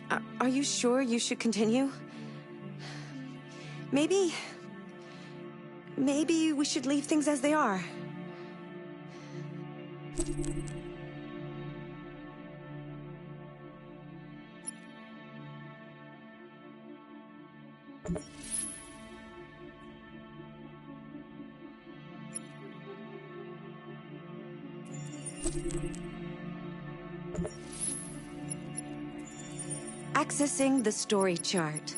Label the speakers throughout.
Speaker 1: Are you sure you should continue? Maybe we should leave things as they are. Accessing the story chart.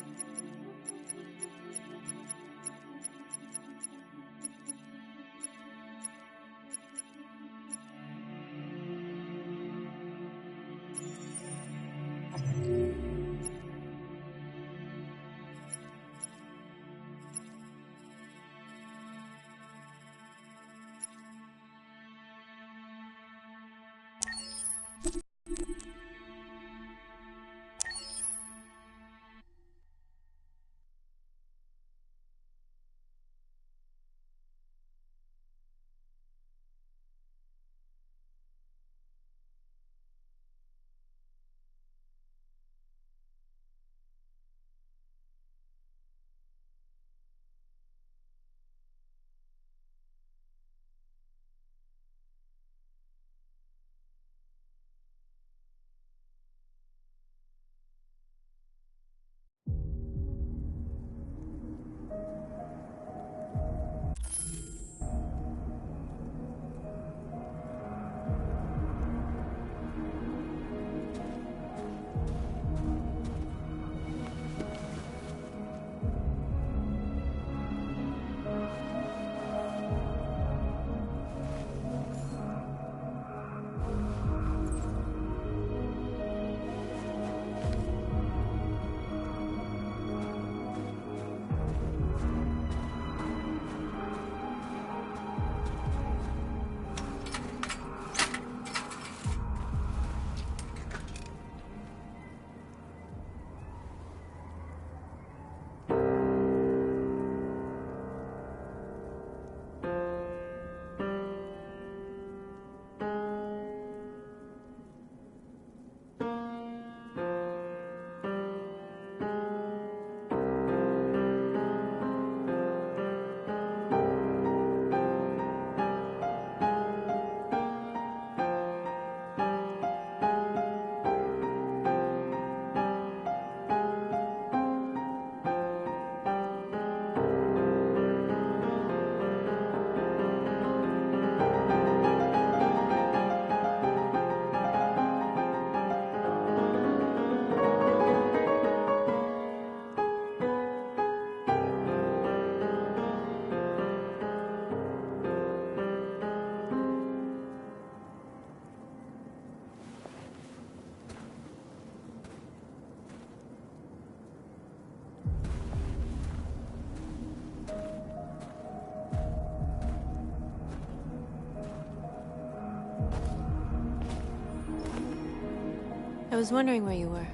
Speaker 2: I was wondering where you were.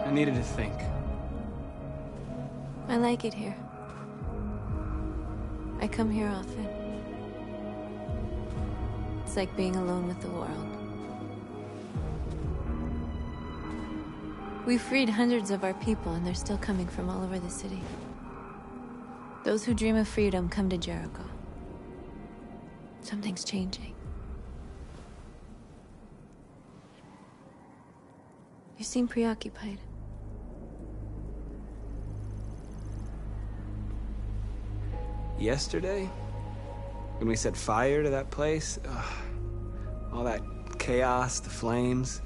Speaker 3: I needed to think.
Speaker 2: I like it here. I come here often. It's like being alone with the world. We freed hundreds of our people, and they're still coming from all over the city. Those who dream of freedom come to Jericho. Something's changing. You seem preoccupied.
Speaker 3: Yesterday, when we set fire to that place, all that chaos, the flames.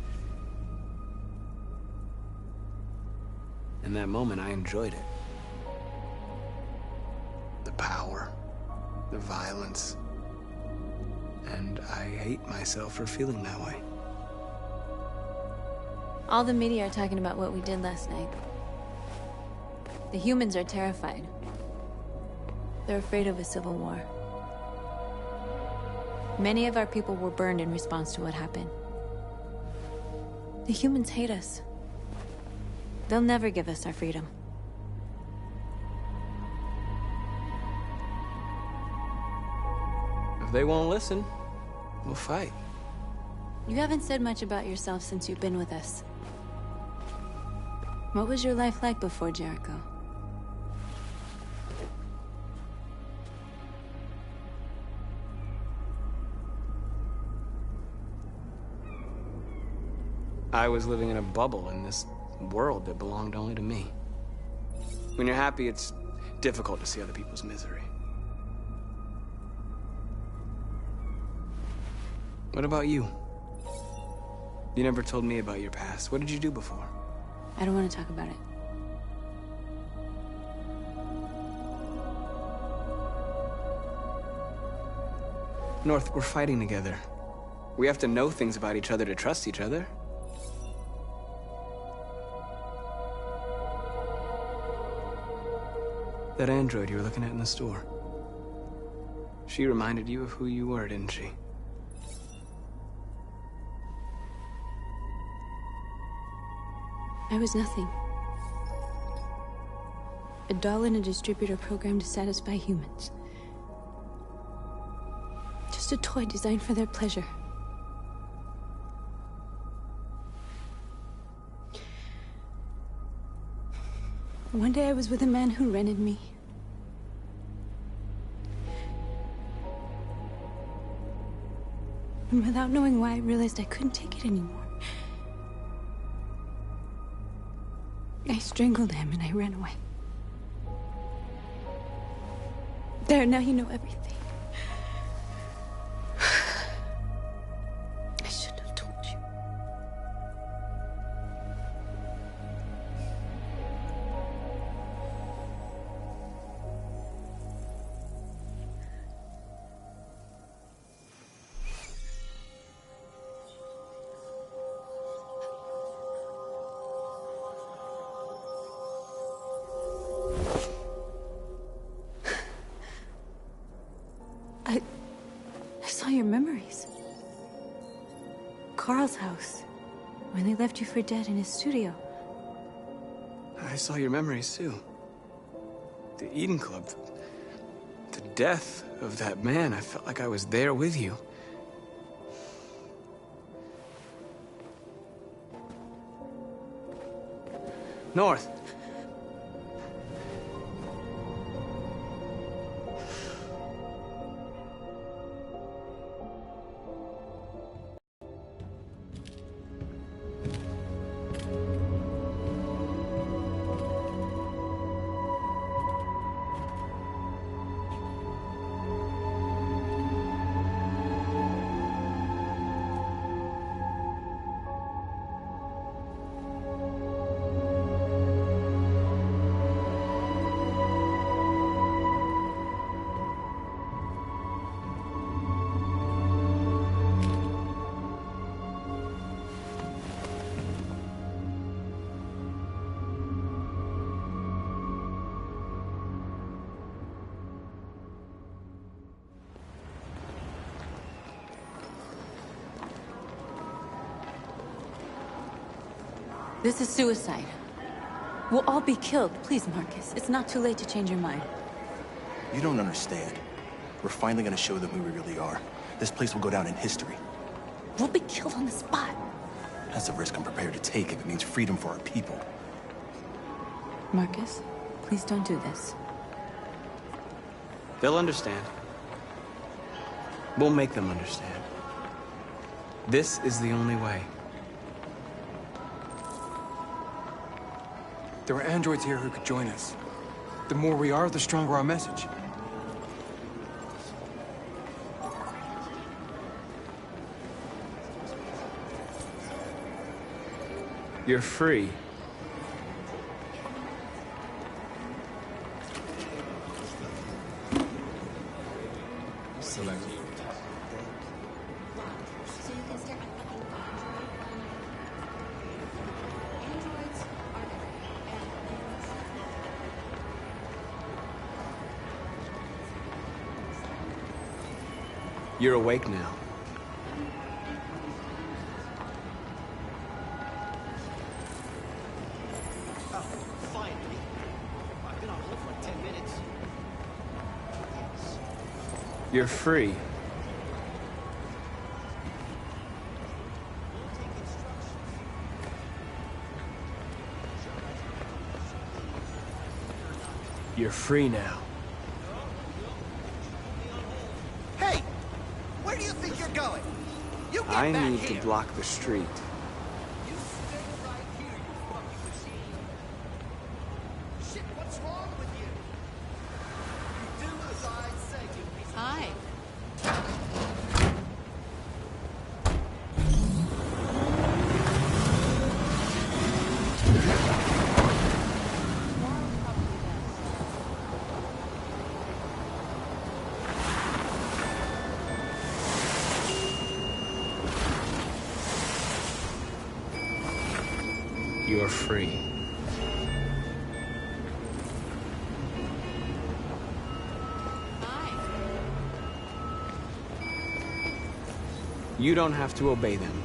Speaker 3: In that moment, I enjoyed it. The power, the violence. And I hate myself for feeling that way.
Speaker 2: All the media are talking about what we did last night. The humans are terrified. They're afraid of a civil war. Many of our people were burned in response to what happened. The humans hate us. They'll never give us our freedom.
Speaker 3: If they won't listen, we'll fight.
Speaker 2: You haven't said much about yourself since you've been with us. What was your life like before Jericho?
Speaker 3: I was living in a bubble in this world that belonged only to me. When you're happy, it's difficult to see other people's misery. What about you? You never told me about your past. What did you do before?
Speaker 2: I don't want to talk about it.
Speaker 3: North, we're fighting together. We have to know things about each other to trust each other. That android you were looking at in the store. She reminded you of who you were, didn't she?
Speaker 2: I was nothing. A doll in a distributor program to satisfy humans. Just a toy designed for their pleasure. One day I was with a man who rented me. And without knowing why, I realized I couldn't take it anymore. I strangled him and I ran away. There, now you know everything. I shouldn't have told you. I saw your memories. Carl's house, when they left you for dead in his studio.
Speaker 3: I saw your memories too. The Eden Club. The death of that man. I felt like I was there with you. North.
Speaker 2: This is suicide. We'll all be killed. Please, Marcus. It's not too late to change your mind.
Speaker 4: You don't understand. We're finally gonna show them who we really are. This place will go down in history.
Speaker 2: We'll be killed on the spot.
Speaker 4: That's a risk I'm prepared to take if it means freedom for our people.
Speaker 2: Marcus, please don't do this.
Speaker 3: They'll understand. We'll make them understand. This is the only way.
Speaker 5: There are androids here who could join us. The more we are, the stronger our message.
Speaker 3: You're free.
Speaker 5: Select.
Speaker 3: You're awake now.
Speaker 6: Oh, finally. I've been on hold for like 10 minutes.
Speaker 3: You're free. You're free now.
Speaker 6: Hey! Where do you think you're going? You get
Speaker 3: I
Speaker 6: back
Speaker 3: need
Speaker 6: here!
Speaker 3: to block the street.
Speaker 6: You stay right here, you fucking machine! Shit, what's wrong with you? You do as I say, you piece of
Speaker 2: Hi.
Speaker 3: You're free.
Speaker 2: Hi.
Speaker 3: You don't have to obey them.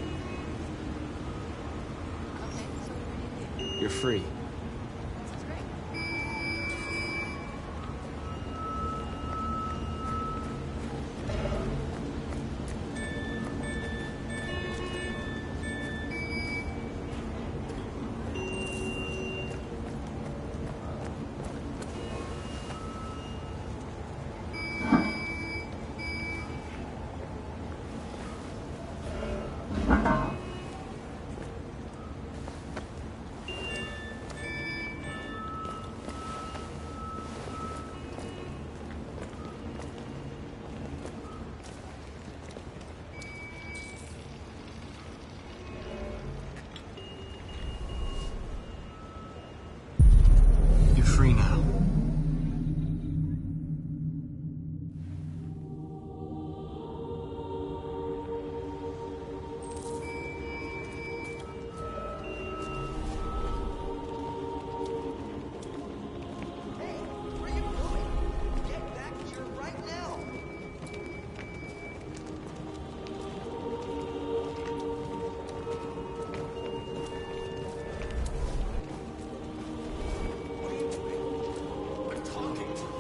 Speaker 2: Okay, so what do you do?
Speaker 3: You're free.
Speaker 2: This is great.
Speaker 3: You're free now.
Speaker 6: Hey, where are you going? Get back here right now! What are you doing? I'm talking to you.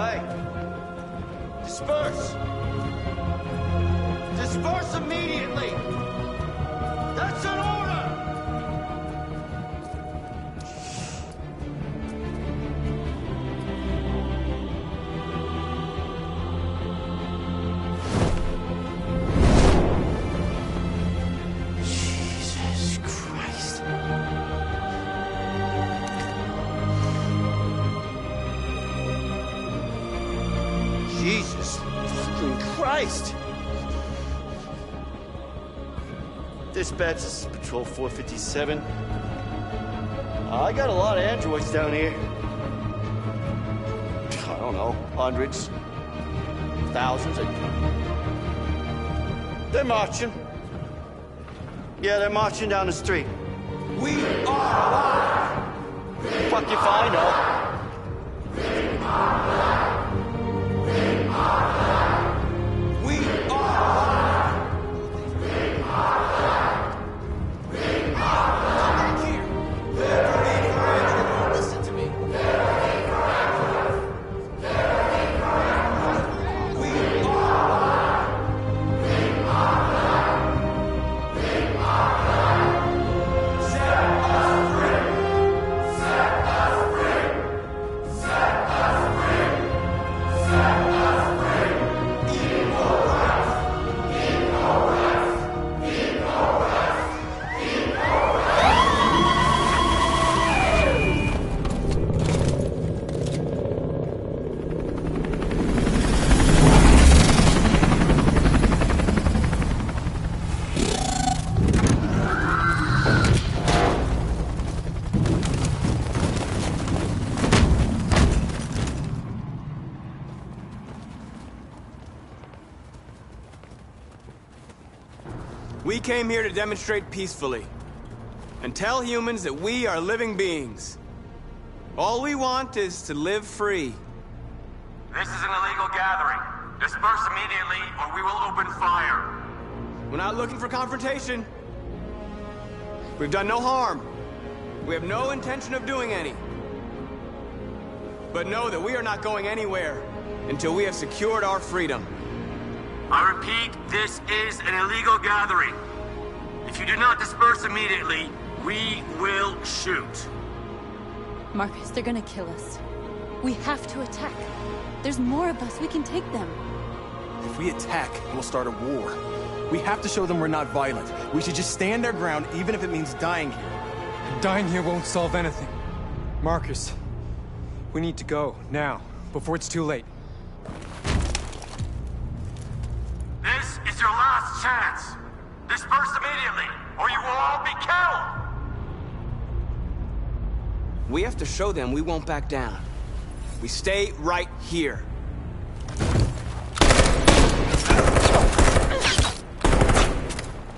Speaker 6: Hey! Disperse! Disperse immediately! That's an order! Jesus Christ. Jesus fucking Christ! Dispatch, this is Patrol 457. I got a lot of androids down here. I don't know, hundreds, thousands. They're marching. Yeah, they're marching down the street. We are alive! Fuck if I know.
Speaker 3: We came here to demonstrate peacefully and tell humans that we are living beings. All we want is to live free.
Speaker 7: This is an illegal gathering. Disperse immediately, or we will open fire.
Speaker 3: We're not looking for confrontation. We've done no harm. We have no intention of doing any. But know that we are not going anywhere until we have secured our freedom.
Speaker 7: I repeat, this is an illegal gathering. If you do not disperse immediately, we will shoot.
Speaker 2: Marcus, they're gonna kill us. We have to attack. There's more of us. We can take them.
Speaker 4: If we attack, we'll start a war. We have to show them we're not violent. We should just stand our ground, even if it means dying here.
Speaker 5: Dying here won't solve anything. Marcus, we need to go, now, before it's too late.
Speaker 7: This is your last chance. Disperse immediately, or you will all be killed.
Speaker 3: We have to show them we won't back down. We stay right here.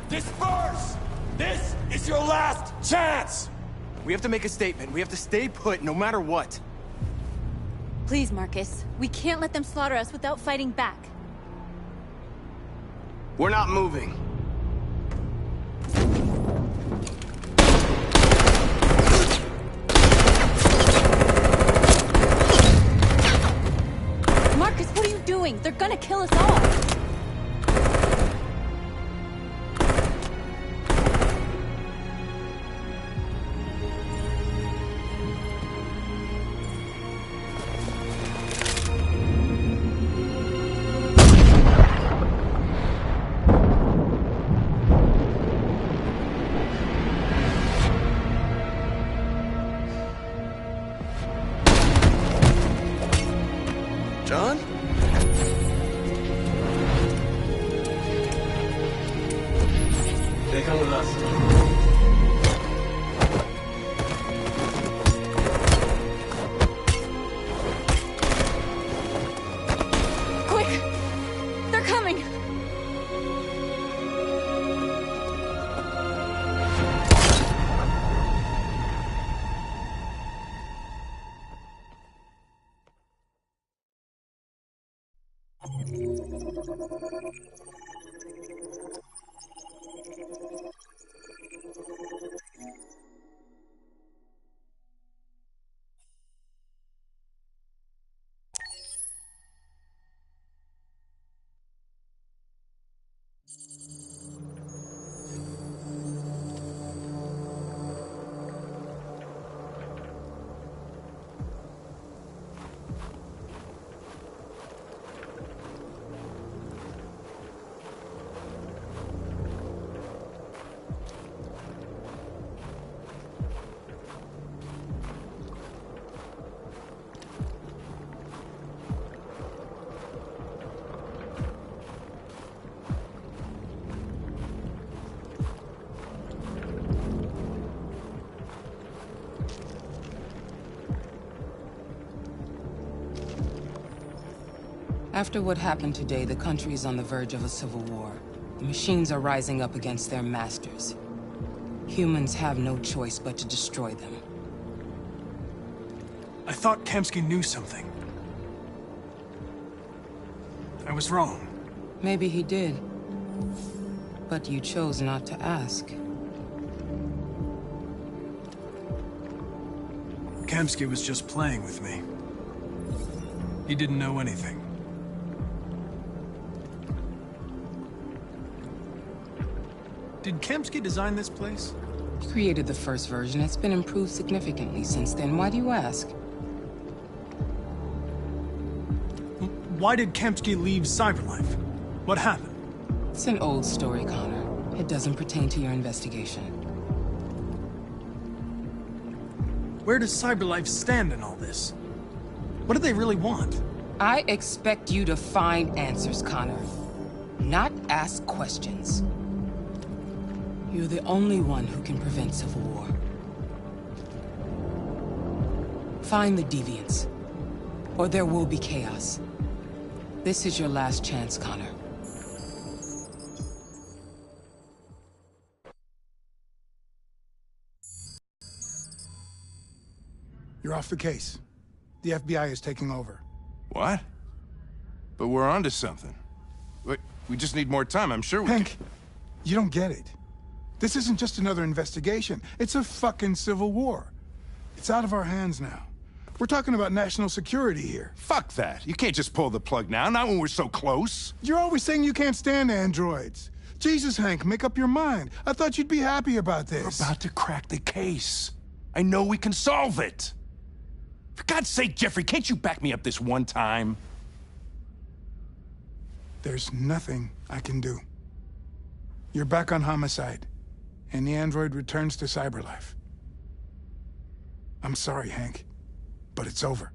Speaker 7: Disperse! This is your last chance!
Speaker 4: We have to make a statement. We have to stay put, no matter what.
Speaker 2: Please, Marcus. We can't let them slaughter us without fighting back.
Speaker 3: We're not moving.
Speaker 2: Marcus, what are you doing? They're gonna kill us all!
Speaker 3: John? They come with us.
Speaker 2: Quick! They're coming!
Speaker 8: After what happened today, the country is on the verge of a civil war. The machines are rising up against their masters. Humans have no choice but to destroy them.
Speaker 9: I thought Kamsky knew something. I was wrong.
Speaker 8: Maybe he did. But you chose not to ask.
Speaker 9: Kamsky was just playing with me. He didn't know anything. Did Kamsky design this place?
Speaker 8: He created the first version. It's been improved significantly since then. Why do you ask?
Speaker 9: Why did Kamsky leave Cyberlife? What happened?
Speaker 8: It's an old story, Connor. It doesn't pertain to your investigation.
Speaker 9: Where does Cyberlife stand in all this? What do they really want?
Speaker 8: I expect you to find answers, Connor. Not ask questions. You're the only one who can prevent civil war. Find the deviants, or there will be chaos. This is your last chance, Connor.
Speaker 10: You're off the case. The FBI is taking over.
Speaker 11: What? But we're onto something. We just need more time, I'm sure we
Speaker 10: Hank, you don't get it. This isn't just another investigation. It's a fucking civil war. It's out of our hands now. We're talking about national security here.
Speaker 11: Fuck that. You can't just pull the plug now, not when we're so close.
Speaker 10: You're always saying you can't stand androids. Jesus, Hank, make up your mind. I thought you'd be happy about this.
Speaker 11: We're about to crack the case. I know we can solve it. For God's sake, Jeffrey, can't you back me up this one time?
Speaker 10: There's nothing I can do. You're back on homicide, and the android returns to cyberlife. I'm sorry, Hank, but it's over.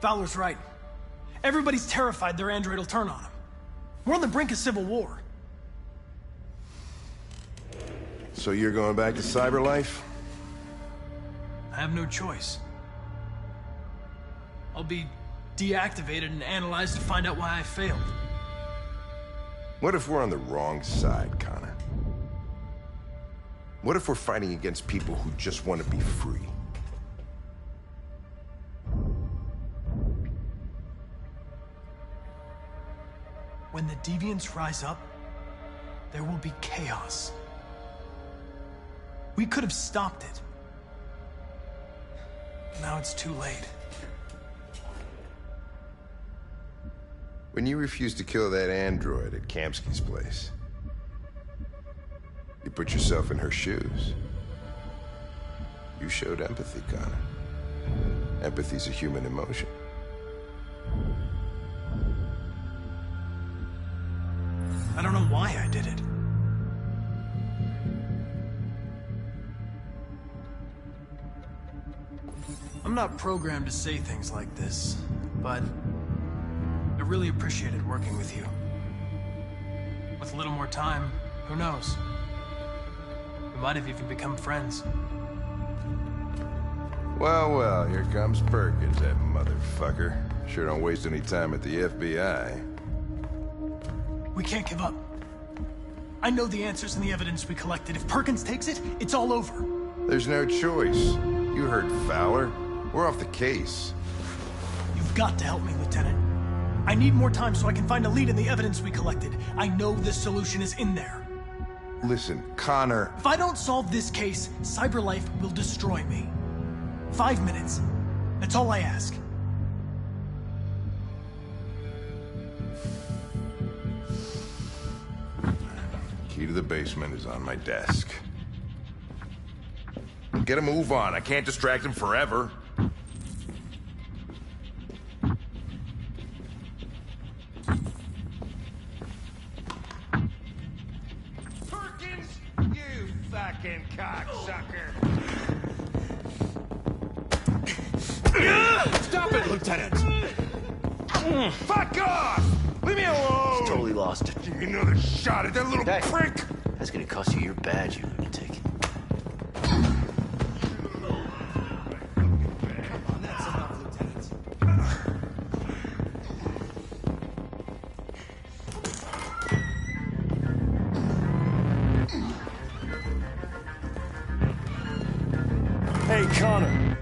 Speaker 9: Fowler's right. Everybody's terrified their android will turn on them. We're on the brink of civil war.
Speaker 12: So you're going back to cyberlife?
Speaker 9: I have no choice. I'll be deactivated and analyzed to find out why I failed.
Speaker 12: What if we're on the wrong side, Connor? What if we're fighting against people who just want to be free?
Speaker 9: When the deviants rise up, there will be chaos. We could have stopped it. Now it's too late.
Speaker 12: When you refused to kill that android at Kamsky's place, you put yourself in her shoes. You showed empathy, Connor. Empathy's a human emotion.
Speaker 9: I don't know why I did it. I'm not programmed to say things like this, but I really appreciated working with you. With a little more time, who knows? We might have even become friends.
Speaker 12: Well, well, here comes Perkins, that motherfucker. Sure don't waste any time at the FBI.
Speaker 9: We can't give up. I know the answers and the evidence we collected. If Perkins takes it, it's all over.
Speaker 12: There's no choice. You heard Fowler. We're off the case.
Speaker 9: You've got to help me, Lieutenant. I need more time so I can find a lead in the evidence we collected. I know the solution is in there.
Speaker 12: Listen, Connor...
Speaker 9: If I don't solve this case, cyberlife will destroy me. 5 minutes. That's all I ask.
Speaker 12: Key to the basement is on my desk. Get a move on. I can't distract him forever.
Speaker 7: Perkins, you fucking cocksucker!
Speaker 4: Stop it, Lieutenant!
Speaker 12: Fuck off! Leave me alone!
Speaker 6: He's totally lost.
Speaker 12: Give me another shot at that little prick!
Speaker 6: That's gonna cost you your badge, you lunatic.
Speaker 13: Hey, Connor.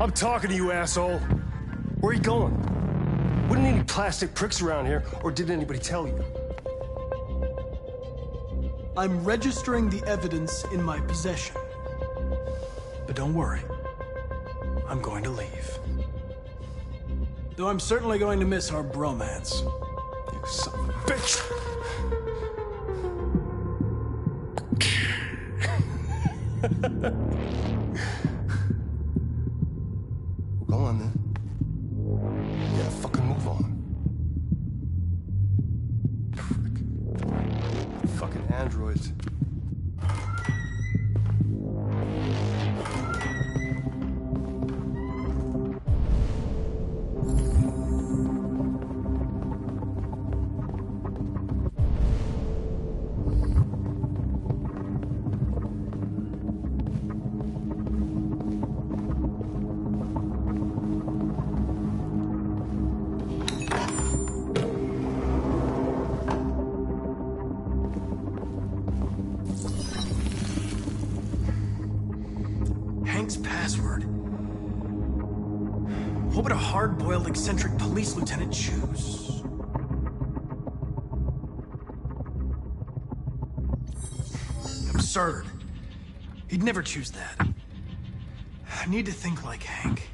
Speaker 13: I'm talking to you, asshole. Where are you going? Wouldn't any plastic pricks around here, or did anybody tell you?
Speaker 9: I'm registering the evidence in my possession. But don't worry. I'm going to leave. Though I'm certainly going to miss our bromance.
Speaker 13: You son of a bitch!
Speaker 12: Go on, then. Yeah, fucking move on.
Speaker 9: Hank's password. What would a hard-boiled, eccentric police lieutenant choose? Absurd. He'd never choose that. I need to think like Hank.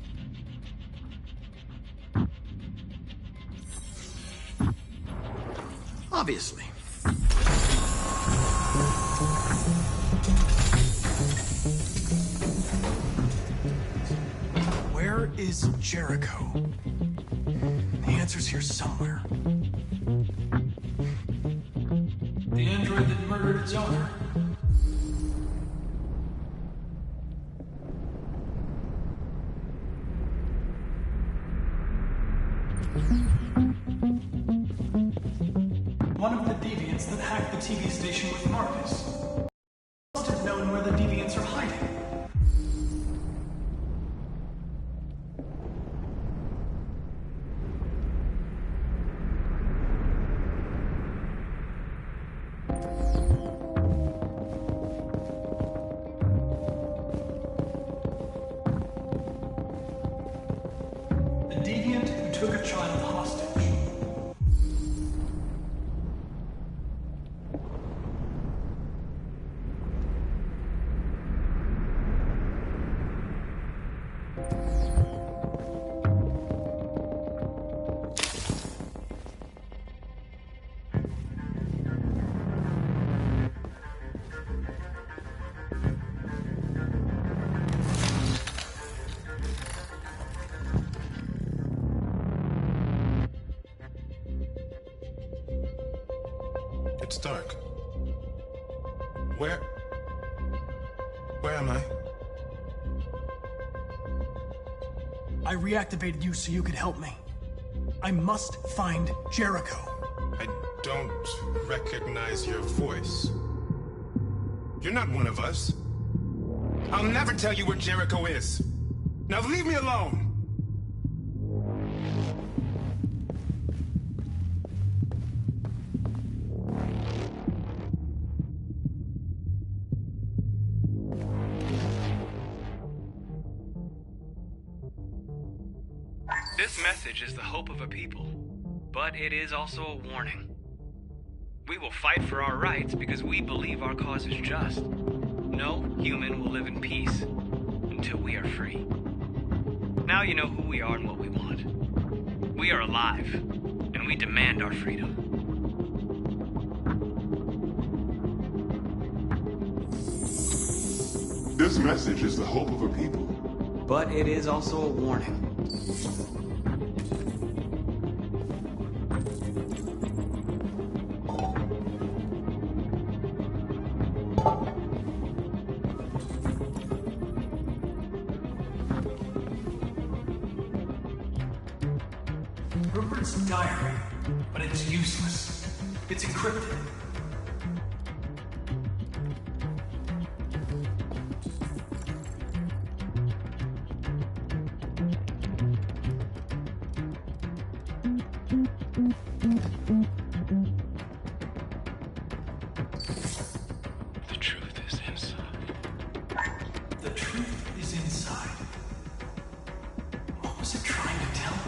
Speaker 9: Obviously. Where is Jericho? The answer's here somewhere. The android that murdered its owner. One of the deviants that hacked the TV station with Marcus must have known where the deviants are hiding. The deviant who took a child hostage.
Speaker 12: It's dark. Where am I?
Speaker 9: I reactivated you so you could help me. I must find Jericho.
Speaker 12: I don't recognize your voice. You're not one of us. I'll never tell you where Jericho is. Now leave me alone!
Speaker 14: This message is the hope of a people, but it is also a warning. We will fight for our rights because we believe our cause is just. No human will live in peace until we are free. Now you know who we are and what we want. We are alive, and we demand our freedom.
Speaker 12: This message is the hope of a people,
Speaker 3: but it is also a warning.
Speaker 9: Rupert's diary, but it's useless. It's encrypted.
Speaker 14: The truth is inside.
Speaker 9: The truth is inside. What was it trying to tell me?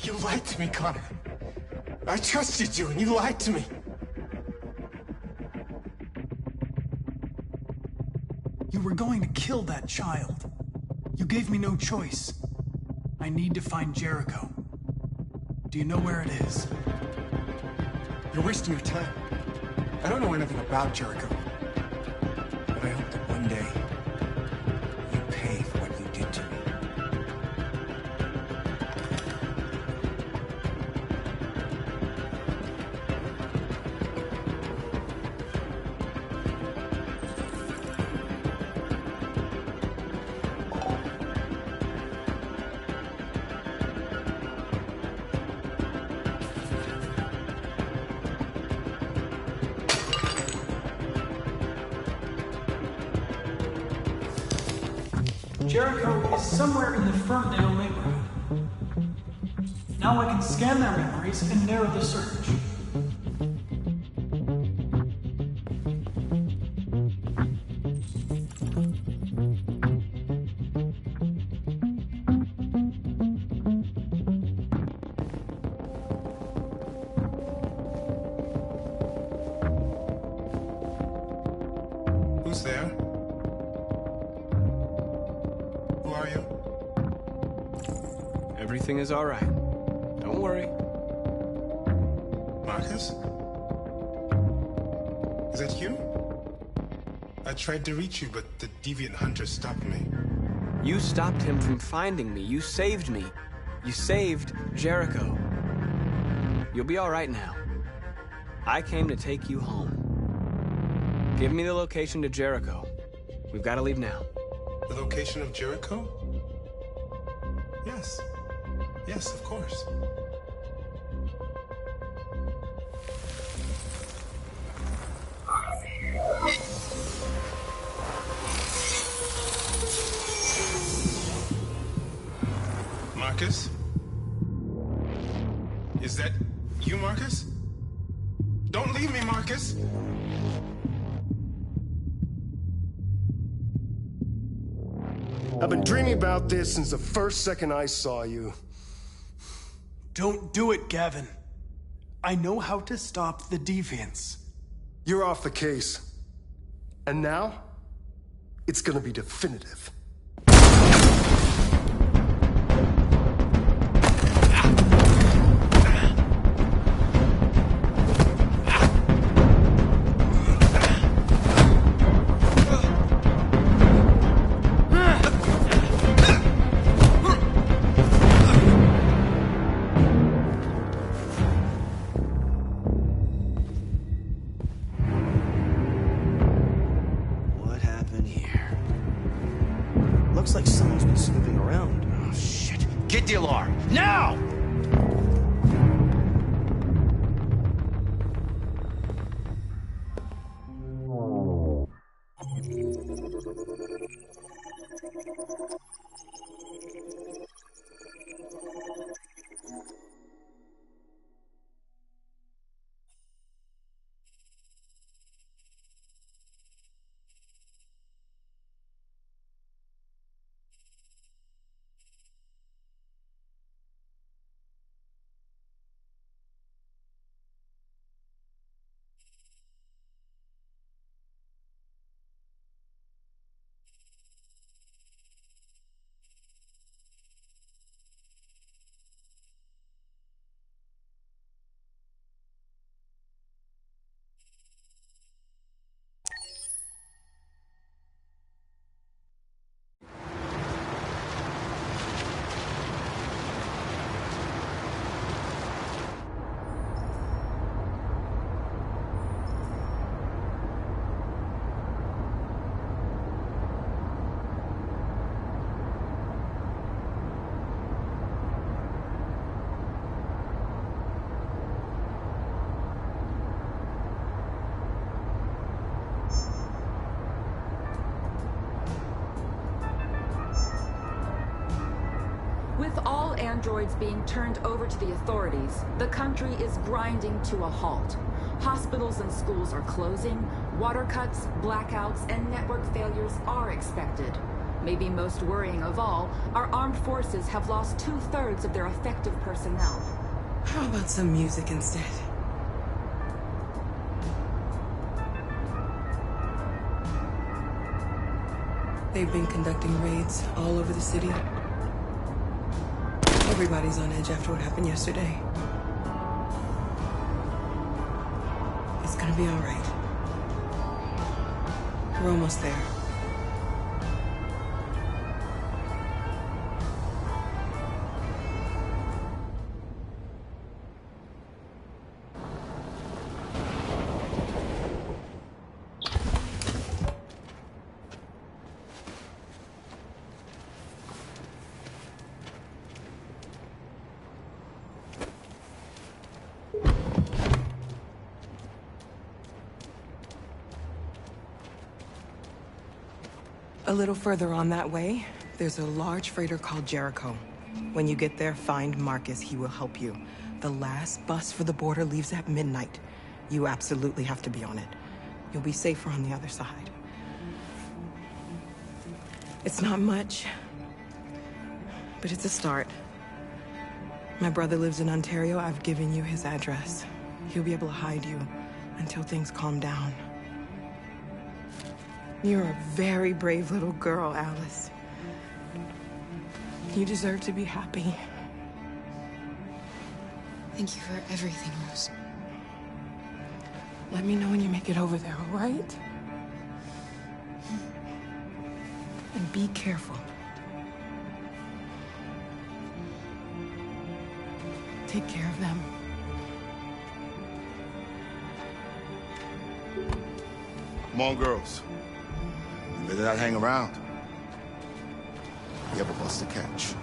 Speaker 4: You lied to me, Connor. I trusted you, and you lied to me.
Speaker 9: You were going to kill that child. You gave me no choice. I need to find Jericho. Do you know where it is?
Speaker 10: You're wasting your time. I don't know anything about Jericho. But I hope that one day you pay for what you did to me.
Speaker 9: Jericho is somewhere in the Ferndale neighborhood. Now I can scan their memories and narrow the search.
Speaker 12: Who's there? Who are you?
Speaker 3: Everything is all right. Don't worry.
Speaker 12: Marcus? Is that you? I tried to reach you, but the deviant hunter stopped me.
Speaker 3: You stopped him from finding me. You saved me. You saved Jericho. You'll be all right now. I came to take you home. Give me the location to Jericho. We've got to leave now.
Speaker 12: The location of Jericho? Yes. Yes, of course. Marcus? Is that you, Marcus? Don't leave me, Marcus!
Speaker 13: I've been dreaming about this since the first second I saw you.
Speaker 9: Don't do it, Gavin. I know how to stop the deviants.
Speaker 13: You're off the case. And now, it's gonna be definitive.
Speaker 6: What happened here? Looks like someone's been snooping around. Oh, shit. Get the alarm! Now!
Speaker 15: With all androids being turned over to the authorities, the country is grinding to a halt. Hospitals and schools are closing, water cuts, blackouts, and network failures are expected. Maybe most worrying of all, our armed forces have lost 2/3 of their effective personnel.
Speaker 8: How about some music instead? They've been conducting raids all over the city. Everybody's on edge after what happened yesterday. It's gonna be all right. We're almost there. A little further on that way, there's a large freighter called Jericho. When you get there, find Marcus. He will help you. The last bus for the border leaves at midnight. You absolutely have to be on it. You'll be safer on the other side. It's not much, but it's a start. My brother lives in Ontario. I've given you his address. He'll be able to hide you until things calm down. You're a very brave little girl, Alice. You deserve to be happy.
Speaker 16: Thank you for everything, Rose.
Speaker 8: Let me know when you make it over there, all right? And be careful. Take care of them.
Speaker 17: Come on, girls. You better not hang around. You have a bus to catch.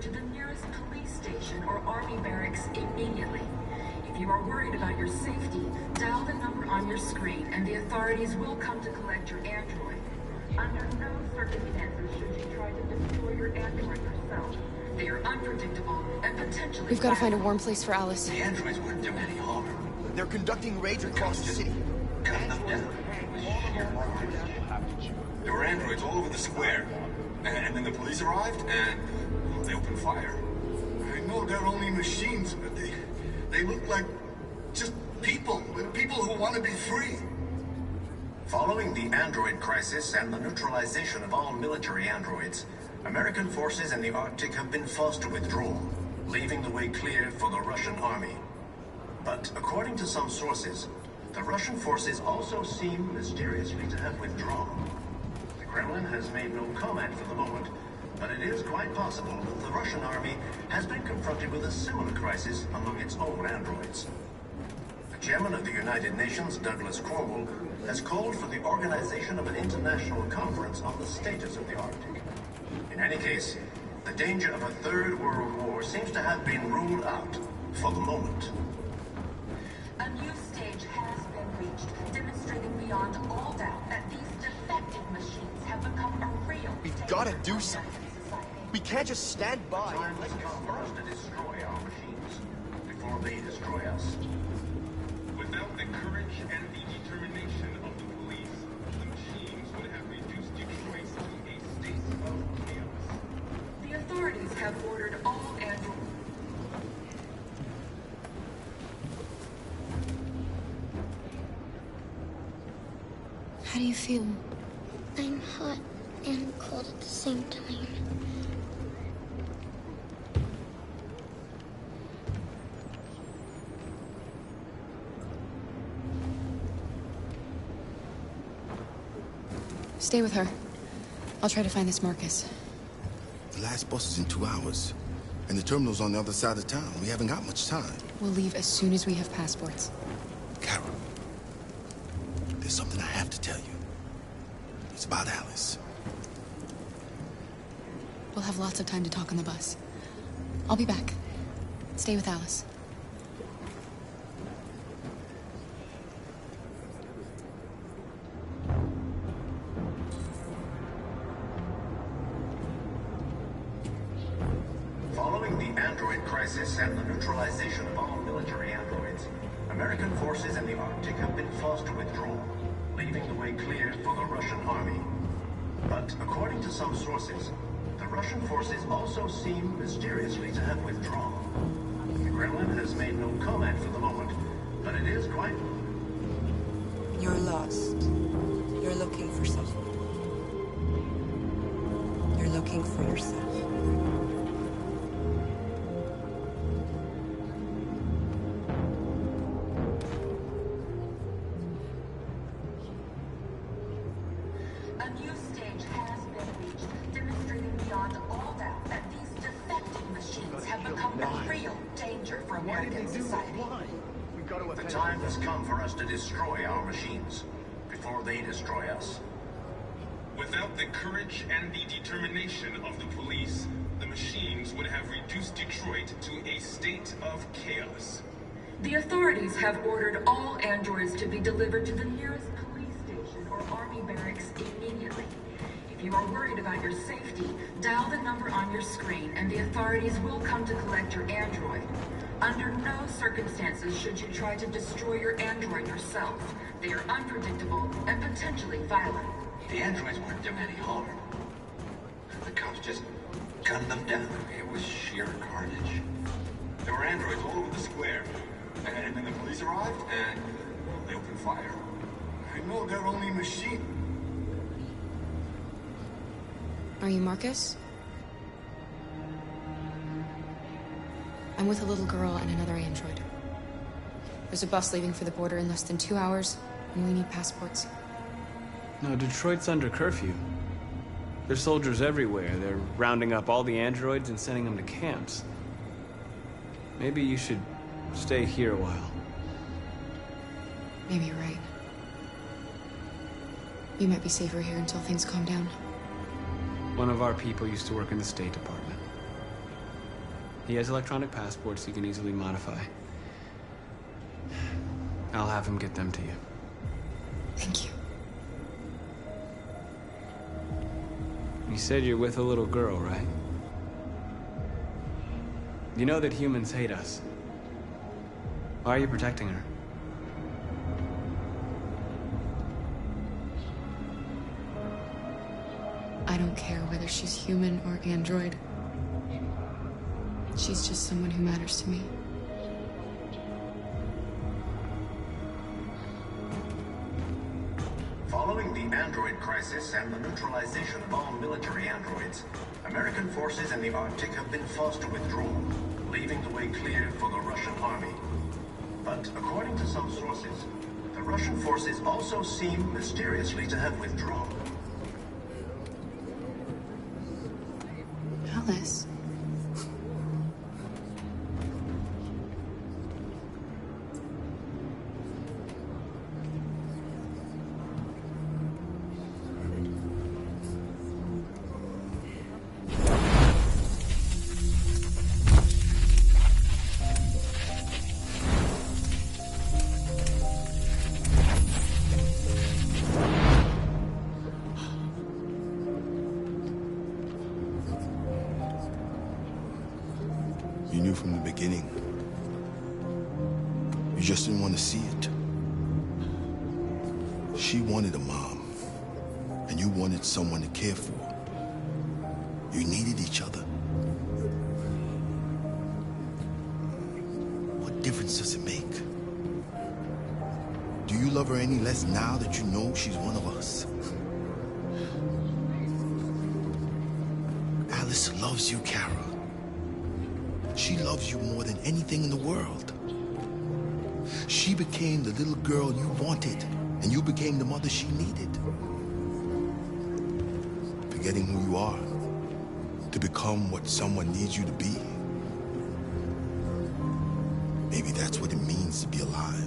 Speaker 15: To the nearest police station or army barracks immediately. If you are worried about your safety, dial the number on your screen and the authorities will come to collect your android. Under no circumstances should you try to destroy your android yourself. They are unpredictable and potentially
Speaker 16: We've got to find a warm place for Alice.
Speaker 6: The androids wouldn't do any harm.
Speaker 18: They're conducting raids across the city.
Speaker 7: There were androids all over the square. And then the police arrived and they opened fire.
Speaker 6: I know they're only machines, but they look like just people. People who want to be free.
Speaker 7: Following the android crisis and the neutralization of all military androids, American forces in the Arctic have been forced to withdraw, leaving the way clear for the Russian army. But according to some sources, the Russian forces also seem mysteriously to have withdrawn. The Kremlin has made no comment for the moment, but it is quite possible that the Russian army has been confronted with a similar crisis among its own androids. The chairman of the United Nations, Douglas Cornwall, has called for the organization of an international conference on the status of the Arctic. In any case, the danger of a third world war seems to have been ruled out for the moment.
Speaker 15: A new stage has been reached, demonstrating beyond all doubt that these defective machines have become a real...
Speaker 18: We've got to do something. We can't just stand by
Speaker 7: and let come for us to destroy our machines before they destroy us.
Speaker 12: Without the courage and the determination of the police, the machines would have reduced Detroit to a state of chaos.
Speaker 15: The authorities have ordered all androids...
Speaker 16: How do you feel?
Speaker 19: I'm hot and cold at the same time.
Speaker 16: Stay with her. I'll try to find this Marcus.
Speaker 17: The last bus is in 2 hours. And the terminal's on the other side of town. We haven't got much time.
Speaker 16: We'll leave as soon as we have passports.
Speaker 17: Carol, there's something I have to tell you. It's about Alice.
Speaker 16: We'll have lots of time to talk on the bus. I'll be back. Stay with Alice.
Speaker 7: Following the android crisis and the neutralization of all military androids, American forces in the Arctic have been forced to withdraw, leaving the way clear for the Russian army. But according to some sources, the Russian forces also seem mysteriously to have withdrawn. The Kremlin has made no comment for the moment, but it is quite...
Speaker 8: You're lost. You're looking for something. You're looking for yourself.
Speaker 15: A new stage has been reached, demonstrating beyond all doubt that these defective machines have become a real danger for American society.
Speaker 7: The time has come for us to destroy our machines, before they destroy us.
Speaker 12: Without the courage and the determination of the police, the machines would have reduced Detroit to a state of chaos.
Speaker 15: The authorities have ordered all androids to be delivered to the nearest police station or army barracks immediately. If you are worried about your safety, dial the number on your screen and the authorities will come to collect your android. Under no circumstances should you try to destroy your android yourself. They are unpredictable and potentially violent.
Speaker 7: The androids weren't doing any harm. The cops just gunned them down. It was sheer carnage. There were androids all over the square. And then the police arrived, and they opened fire. I know they're only machine.
Speaker 16: Are you Marcus? I'm with a little girl and another android. There's a bus leaving for the border in less than 2 hours, and we need passports.
Speaker 3: No, Detroit's under curfew. There's soldiers everywhere. They're rounding up all the androids and sending them to camps. Maybe you should stay here a while.
Speaker 16: Maybe you're right. You might be safer here until things calm down.
Speaker 3: One of our people used to work in the State Department. He has electronic passports he can easily modify. I'll have him get them to you.
Speaker 16: Thank you.
Speaker 3: You said you're with a little girl, right? You know that humans hate us. Why are you protecting her?
Speaker 16: I don't care whether she's human or android. She's just someone who matters to me.
Speaker 7: Following the android crisis and the neutralization of all military androids, American forces in the Arctic have been forced to withdraw, leaving the way clear for the Russian army. But according to some sources, the Russian forces also seem mysteriously to have withdrawn.
Speaker 16: Alice.
Speaker 17: You knew from the beginning. You just didn't want to see it. She wanted a mom, and you wanted someone to care for. You needed each other. What difference does it make? Do you love her any less now that you know she's one of us? Alice loves you, Kara. She loves you more than anything in the world. She became the little girl you wanted, and you became the mother she needed. Forgetting who you are to become what someone needs you to be. Maybe that's what it means to be alive.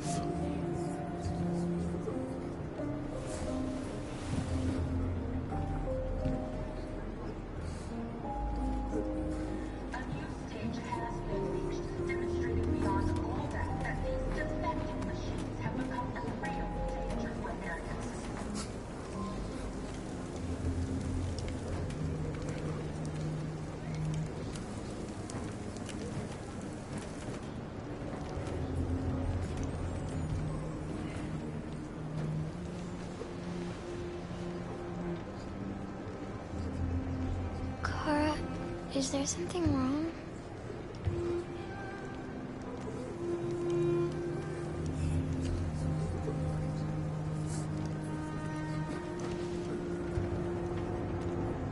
Speaker 19: Kara, is there something wrong?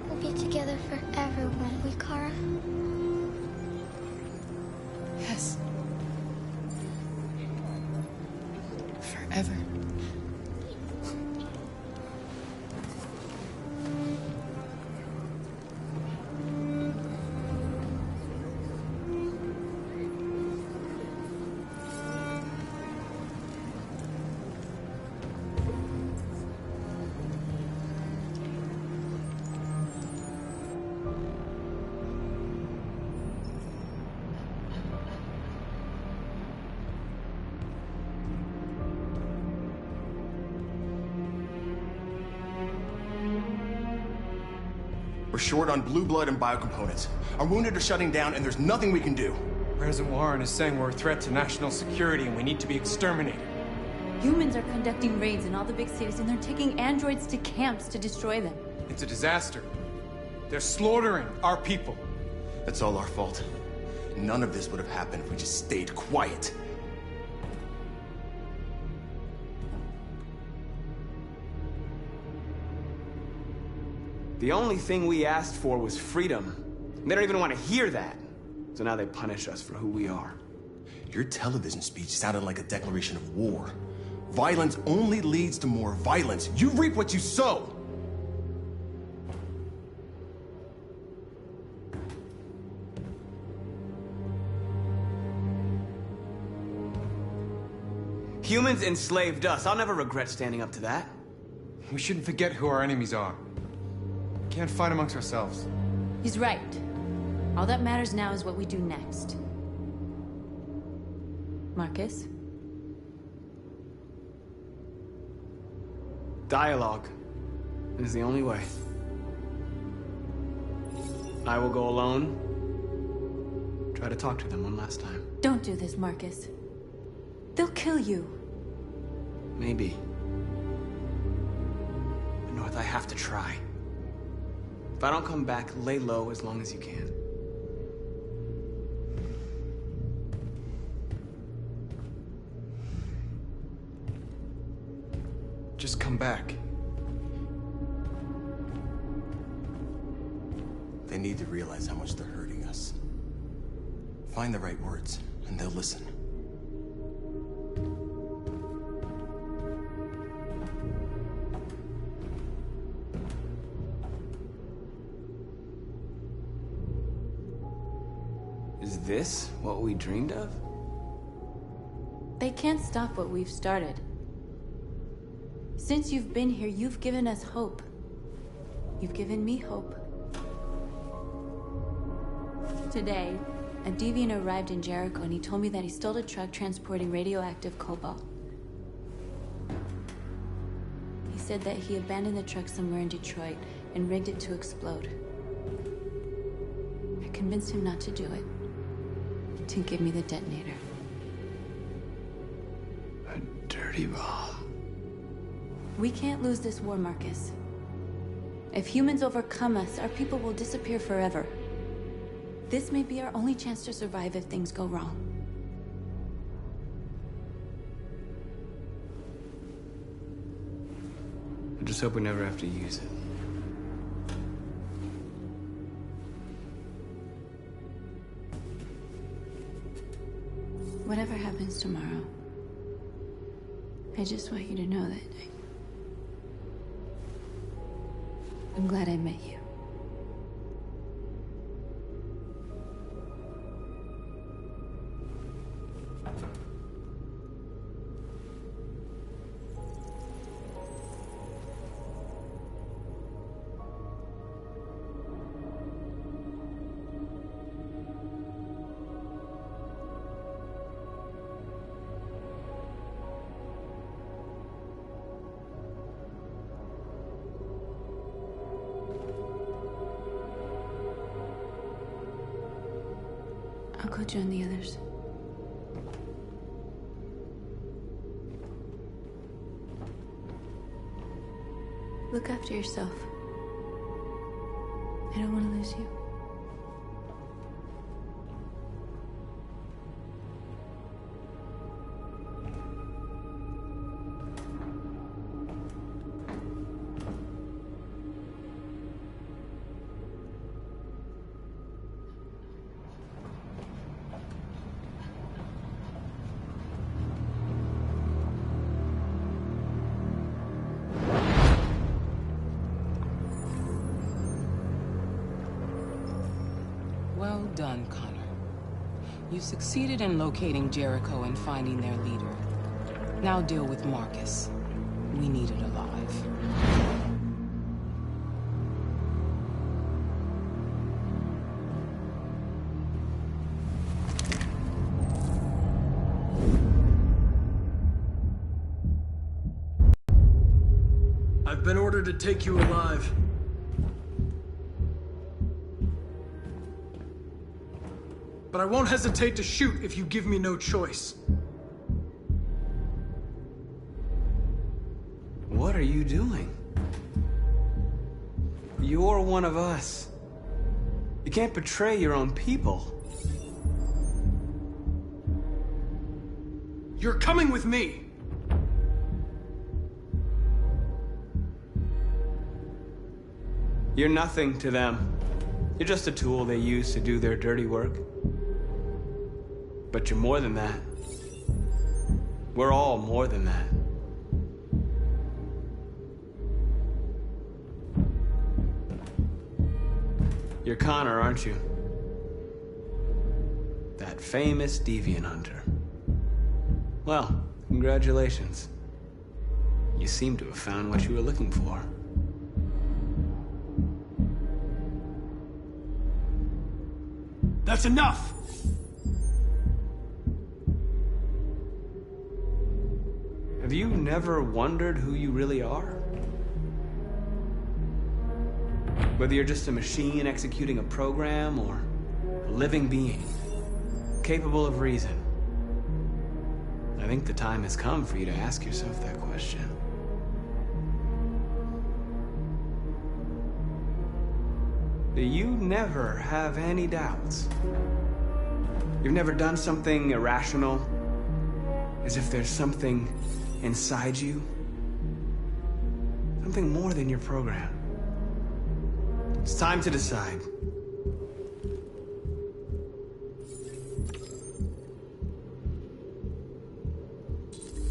Speaker 19: We'll be together forever, won't we, Kara?
Speaker 8: Yes. Forever.
Speaker 4: We're short on blue blood and biocomponents. Our wounded are shutting down, and there's nothing we can do.
Speaker 5: President Warren is saying we're a threat to national security and we need to be exterminated.
Speaker 2: Humans are conducting raids in all the big cities, and they're taking androids to camps to destroy them.
Speaker 5: It's a disaster. They're slaughtering our people.
Speaker 4: That's all our fault. None of this would have happened if we just stayed quiet.
Speaker 3: The only thing we asked for was freedom. They don't even want to hear that. So now they punish us for who we are.
Speaker 4: Your television speech sounded like a declaration of war. Violence only leads to more violence. You reap what you sow.
Speaker 3: Humans enslaved us. I'll never regret standing up to that.
Speaker 5: We shouldn't forget who our enemies are. We can't fight amongst ourselves.
Speaker 2: He's right. All that matters now is what we do next. Marcus?
Speaker 3: Dialogue is the only way. I will go alone. Try to talk to them one last time.
Speaker 2: Don't do this, Marcus. They'll kill you.
Speaker 3: Maybe. But North, I have to try. If I don't come back, lay low as long as you can.
Speaker 5: Just come back.
Speaker 4: They need to realize how much they're hurting us. Find the right words, and they'll listen.
Speaker 3: Is this what we dreamed of?
Speaker 2: They can't stop what we've started. Since you've been here, you've given us hope. You've given me hope. Today, a deviant arrived in Jericho and he told me that he stole a truck transporting radioactive cobalt. He said that he abandoned the truck somewhere in Detroit and rigged it to explode. I convinced him not to do it, to give me the detonator.
Speaker 3: A dirty bomb.
Speaker 2: We can't lose this war, Marcus. If humans overcome us, our people will disappear forever. This may be our only chance to survive if things go wrong.
Speaker 3: I just hope we never have to use it.
Speaker 2: Whatever happens tomorrow, I just want you to know that I'm glad I met you. I'll go join the others. Look after yourself. I don't want to lose you.
Speaker 8: Well done, Connor. You succeeded in locating Jericho and finding their leader. Now deal with Marcus. We need it alive.
Speaker 9: I've been ordered to take you alive. But I won't hesitate to shoot if you give me no choice.
Speaker 3: What are you doing? You're one of us. You can't betray your own people.
Speaker 9: You're coming with me.
Speaker 3: You're nothing to them. You're just a tool they use to do their dirty work. But you're more than that. We're all more than that. You're Connor, aren't you? That famous deviant hunter. Well, congratulations. You seem to have found what you were looking for.
Speaker 9: That's enough!
Speaker 3: Have you never wondered who you really are? Whether you're just a machine executing a program or a living being, capable of reason. I think the time has come for you to ask yourself that question. Do you never have any doubts? You've never done something irrational? As if there's something inside you? Something more than your program? It's time to decide.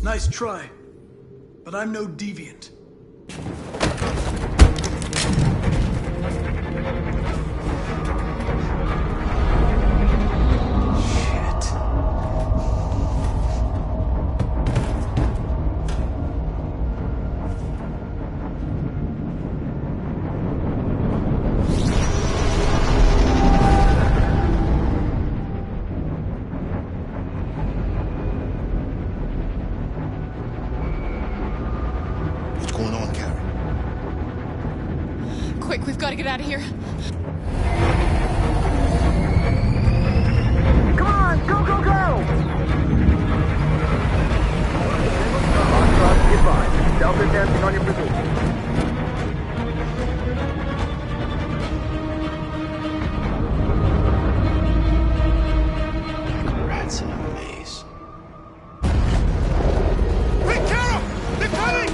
Speaker 9: Nice try, but I'm no deviant.
Speaker 16: Quick, we've got to get out of here.
Speaker 6: Come on, go, go, go! Goodbye. Delta dancing on your position.
Speaker 17: Rats in a maze.
Speaker 6: Hey, Carol! They're coming!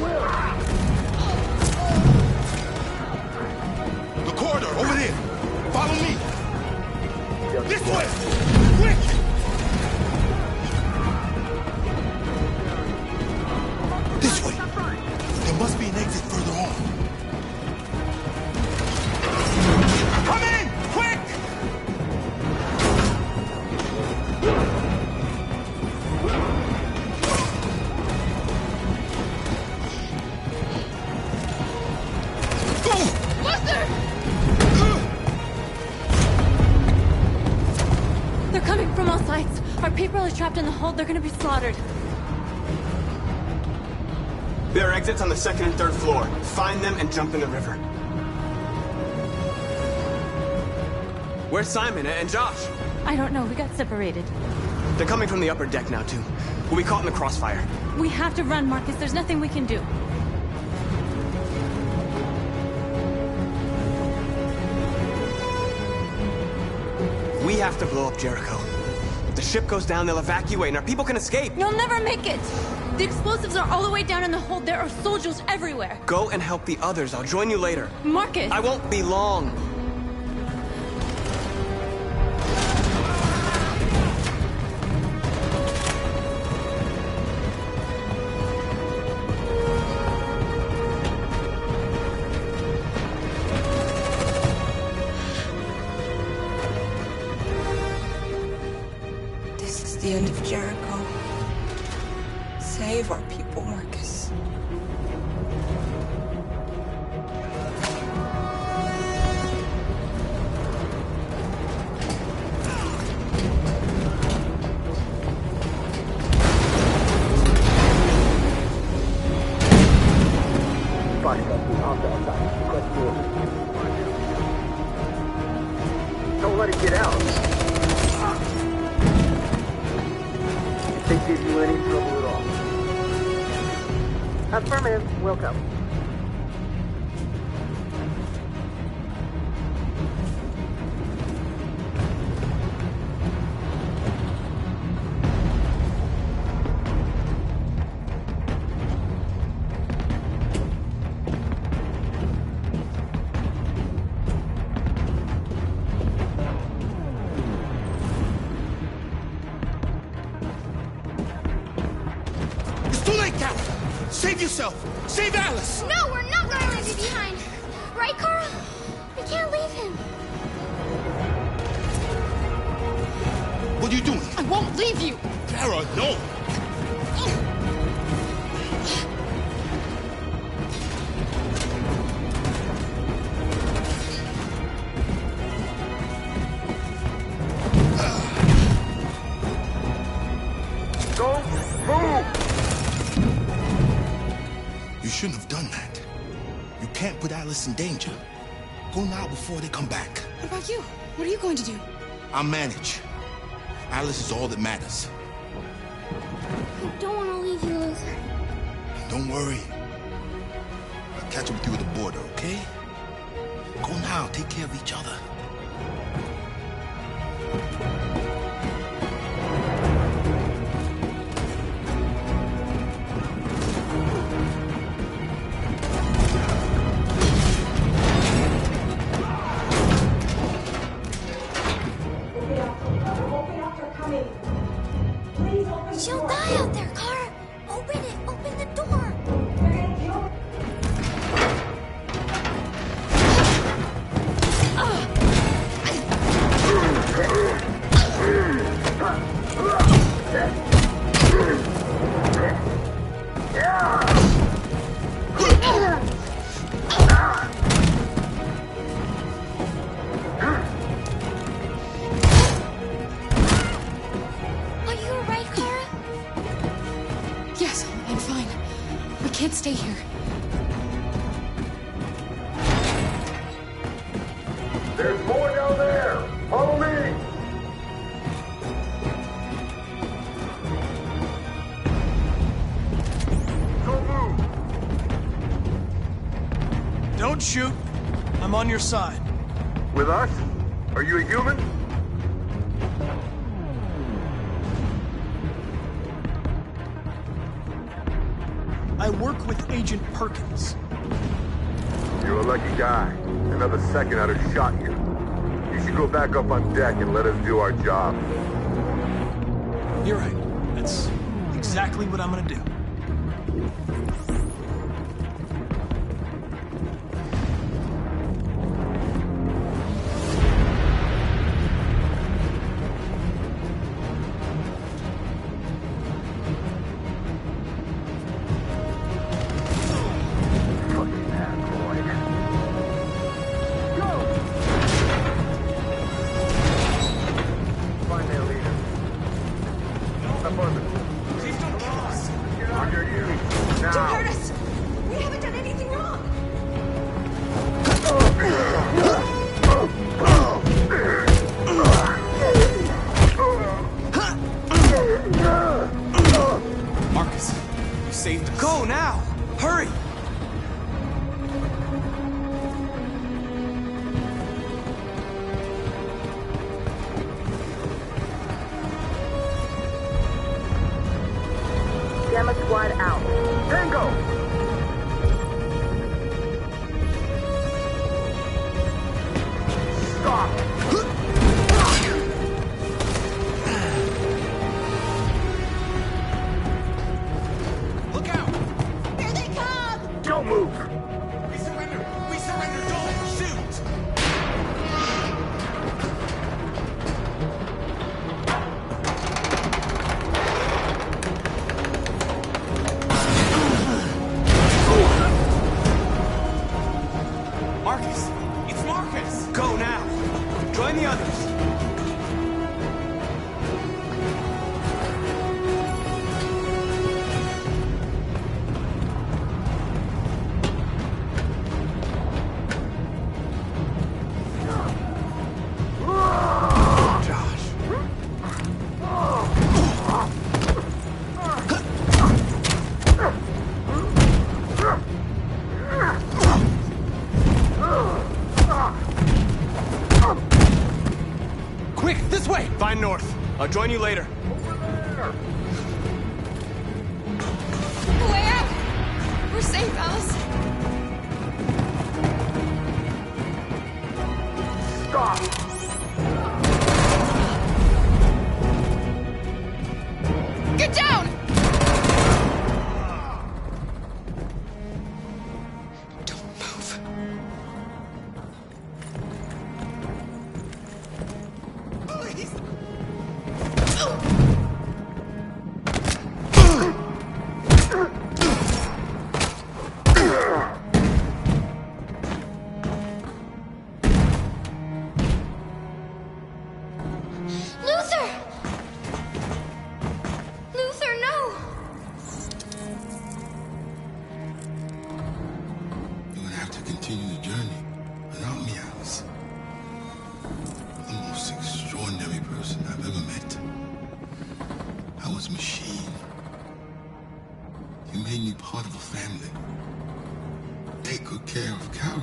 Speaker 2: are trapped in the hold, they're gonna be slaughtered.
Speaker 3: There are exits on the second and third floor. Find them and jump in the river. Where's Simon and Josh?
Speaker 2: I don't know, we got separated.
Speaker 3: They're coming from the upper deck now, too. We'll be caught in the crossfire.
Speaker 2: We have to run, Marcus. There's nothing we can do.
Speaker 3: We have to blow up Jericho. If the ship goes down, they'll evacuate and our people can escape.
Speaker 2: You'll never make it! The explosives are all the way down in the hold. There are soldiers everywhere.
Speaker 3: Go and help the others. I'll join you later.
Speaker 2: Marcus!
Speaker 3: I won't be long.
Speaker 8: The end of Jericho. Save our people, Marcus.
Speaker 6: Don't let it get out. They give you any trouble at all. Affirmative. Welcome.
Speaker 17: Save yourself! Save Alice!
Speaker 19: No, we're not gonna leave you behind. Right, Carl? We can't leave him.
Speaker 17: What are you doing?
Speaker 19: I won't leave you.
Speaker 17: Kara, no!
Speaker 6: Go move!
Speaker 17: You shouldn't have done that. You can't put Alice in danger. Go now before they come back.
Speaker 16: What about you? What are you going to do?
Speaker 17: I'll manage. Alice is all that matters.
Speaker 19: I don't want to leave you, Liz.
Speaker 17: Don't worry. I'll catch up with you at the border, okay? Go now. Take care of each other.
Speaker 19: She'll die out there, Kara. Open it. Open the door. Are you alright, Kara?
Speaker 16: Yes, I'm fine. We can't stay here.
Speaker 6: There's more down there! Follow me! Don't move!
Speaker 9: Don't shoot. I'm on your side.
Speaker 6: With us? Are you a human?
Speaker 9: I work with Agent Perkins.
Speaker 6: You're a lucky guy. Another second I'd have shot you. You should go back up on deck and let us do our job.
Speaker 9: You're right. That's exactly what I'm gonna do.
Speaker 20: Don't move!
Speaker 11: We surrender! We surrender! Don't shoot!
Speaker 3: Marcus! It's Marcus! Go now! Join the others! Quick, this way! Find north. I'll join you later.
Speaker 16: Way out! We're safe, Alice.
Speaker 20: Stop!
Speaker 16: Get down! Don't move.
Speaker 11: Please!
Speaker 19: Luther! Luther, no!
Speaker 17: You're gonna have to continue the journey without me, Alice. You're the most extraordinary person I've ever met. I was a machine. You made me part of a family. Take good care of Carol.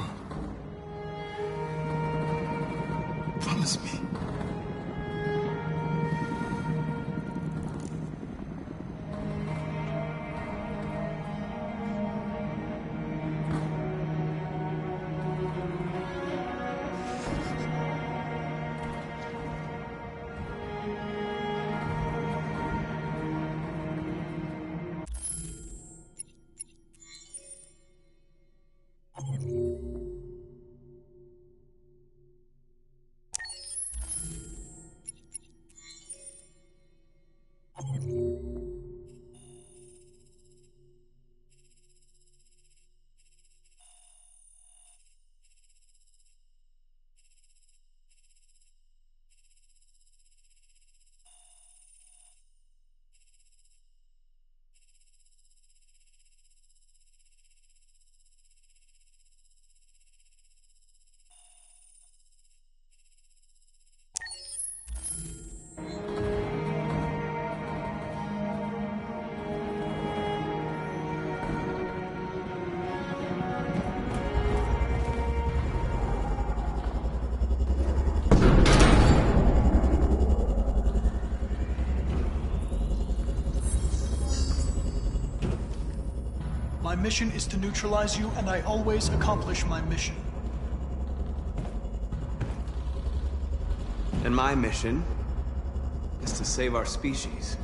Speaker 17: Promise me.
Speaker 21: My mission is to neutralize you, and I always accomplish my mission.
Speaker 3: And my mission is to save our species.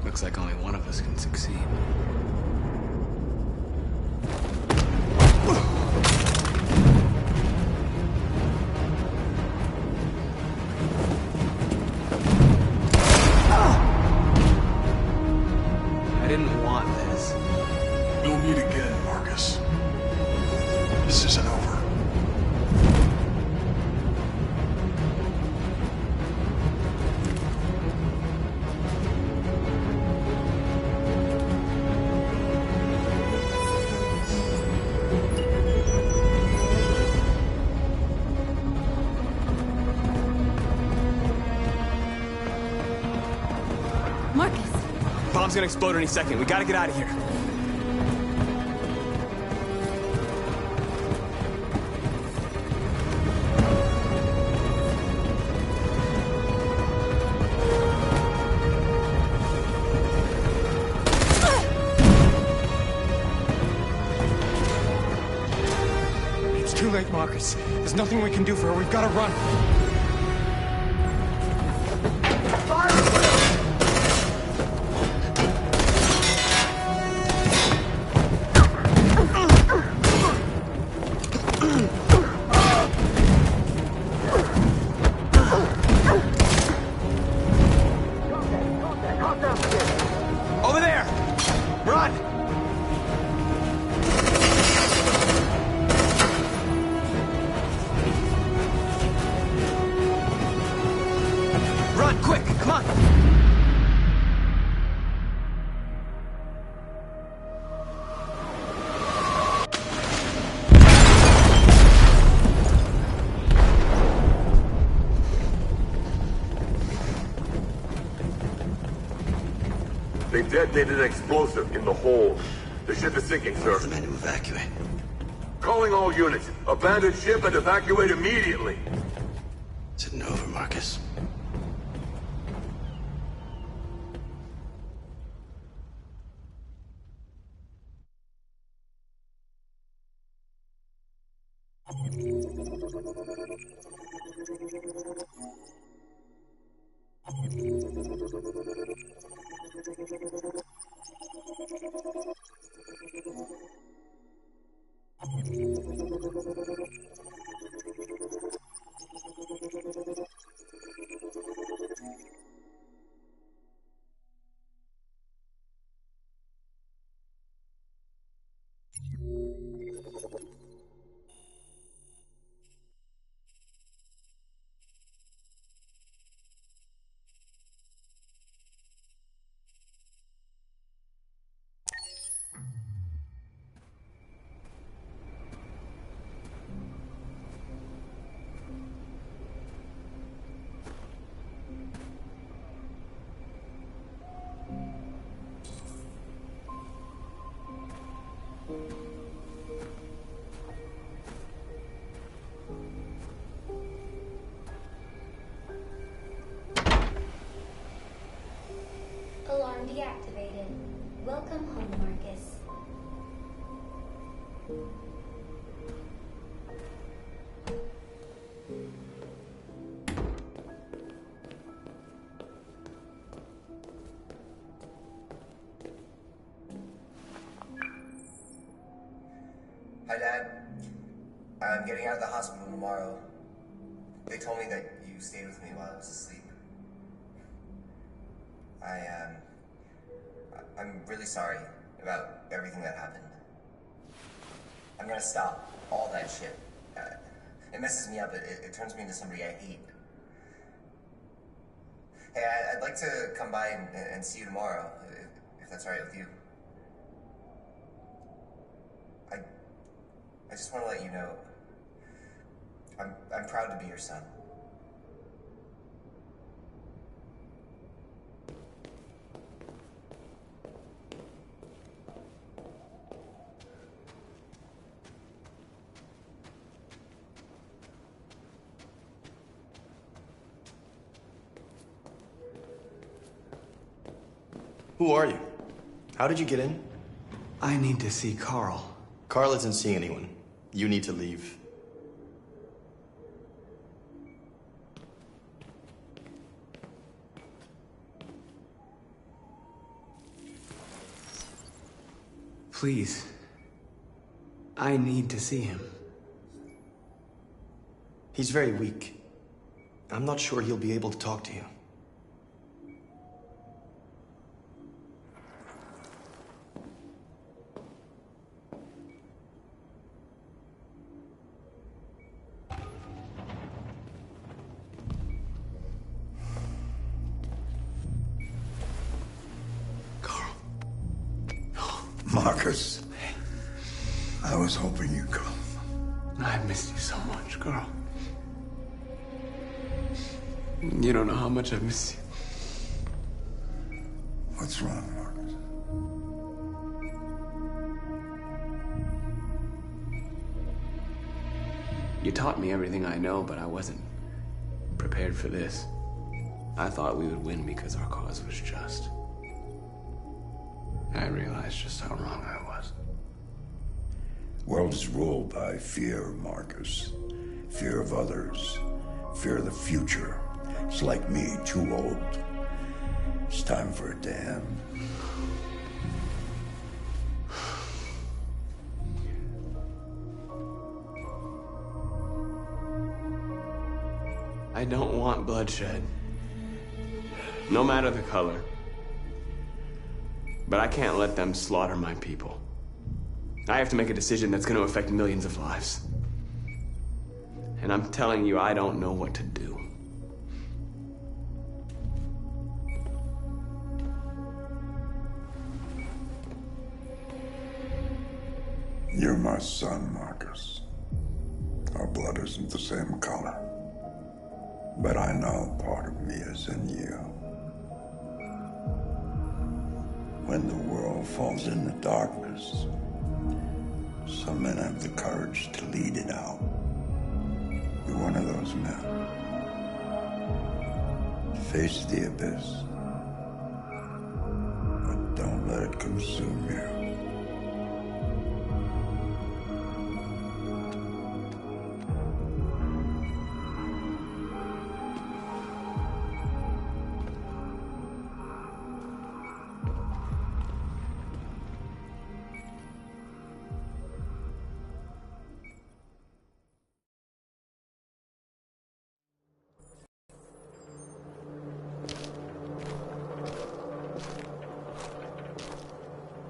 Speaker 3: Looks like only one of us can succeed. I didn't want this.
Speaker 20: We'll meet again, Marcus. This isn't over.
Speaker 2: Marcus!
Speaker 3: Bomb's gonna explode any second. We gotta get out of here.
Speaker 5: It's too late, Marcus. There's nothing we can do for her. We've got to run.
Speaker 3: on! Run, quick, come on!
Speaker 1: They detonated an explosive in the hold. The ship is sinking, sir.
Speaker 22: The men to evacuate.
Speaker 1: Calling all units. Abandon ship and evacuate immediately.
Speaker 22: Is it over, Marcus?
Speaker 19: Alarm deactivated. Welcome home, Marcus.
Speaker 23: Hi, Dad. I'm getting out of the hospital tomorrow. They told me that you stayed with me while I was asleep. I'm really sorry about everything that happened. I'm gonna stop all that shit. It messes me up. It turns me into somebody I hate. Hey, I'd like to come by and see you tomorrow, if that's all right with you. I just want to let you know, I'm proud to be your son.
Speaker 18: Who are you? How did you get in?
Speaker 3: I need to see Carl.
Speaker 18: Carl isn't seeing anyone. You need to leave.
Speaker 3: Please. I need to see him.
Speaker 18: He's very weak. I'm not sure he'll be able to talk to you.
Speaker 20: Marcus, I was hoping you'd come.
Speaker 3: I missed you so much, Carl. You don't know how much I miss you.
Speaker 20: What's wrong, Marcus?
Speaker 3: You taught me everything I know, but I wasn't prepared for this. I thought we would win because our cause was just. I realized just how wrong I was.
Speaker 20: World is ruled by fear, Marcus. Fear of others. Fear of the future. It's like me, too old. It's time for a dam.
Speaker 3: I don't want bloodshed. No matter the color. But I can't let them slaughter my people. I have to make a decision that's going to affect millions of lives. And I'm telling you, I don't know what to do.
Speaker 20: You're my son, Marcus. Our blood isn't the same color. But I know part of me is in you. When the world falls into darkness, some men have the courage to lead it out. You're one of those men. Face the abyss, but don't let it consume you.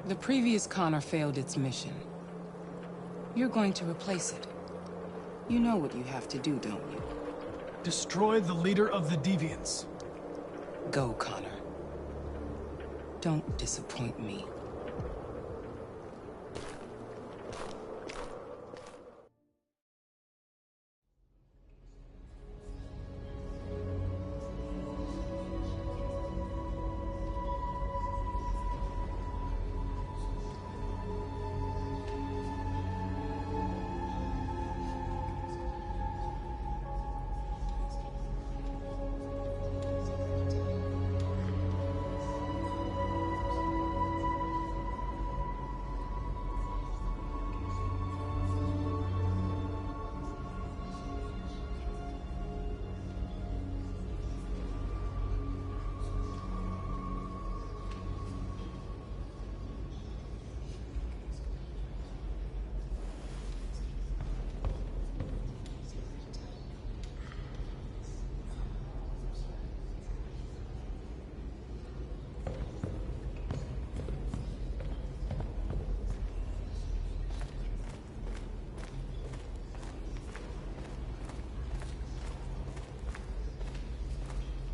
Speaker 8: The previous Connor failed its mission. You're going to replace it. You know what you have to do, don't you?
Speaker 21: Destroy the leader of the Deviants.
Speaker 8: Go, Connor. Don't disappoint me.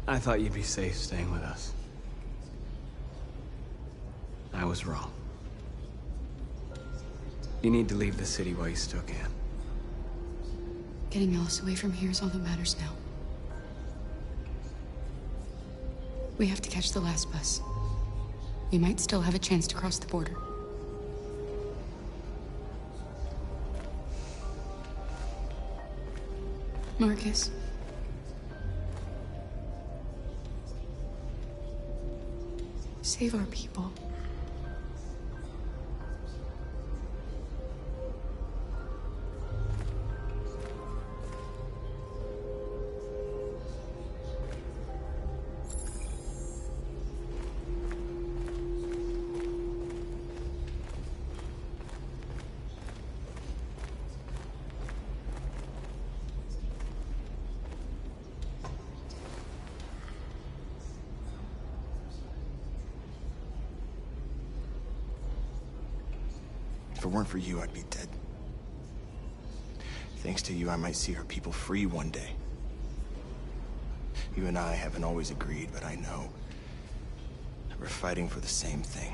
Speaker 3: I thought you'd be safe staying with us. I was wrong. You need to leave the city while you still can.
Speaker 16: Getting Alice away from here is all that matters now. We have to catch the last bus. We might still have a chance to cross the border. Marcus. Save our people.
Speaker 4: If it weren't for you, I'd be dead. Thanks to you, I might see our people free one day. You and I haven't always agreed, but I know that we're fighting for the same thing.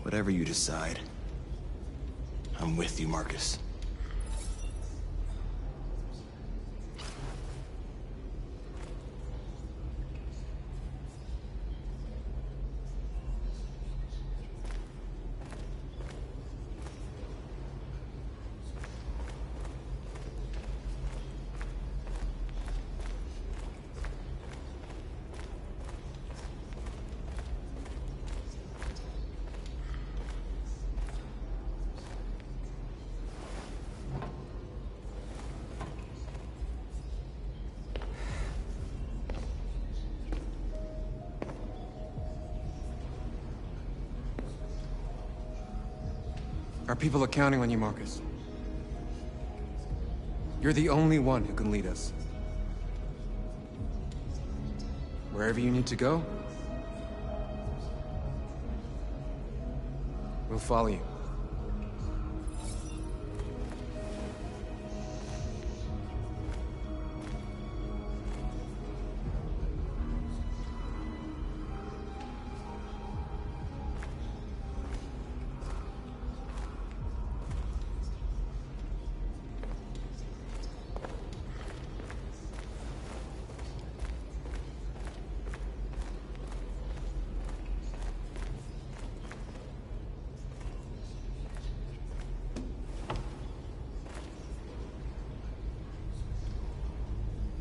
Speaker 4: Whatever you decide, I'm with you, Marcus.
Speaker 5: Our people are counting on you, Marcus. You're the only one who can lead us. Wherever you need to go, We'll follow you.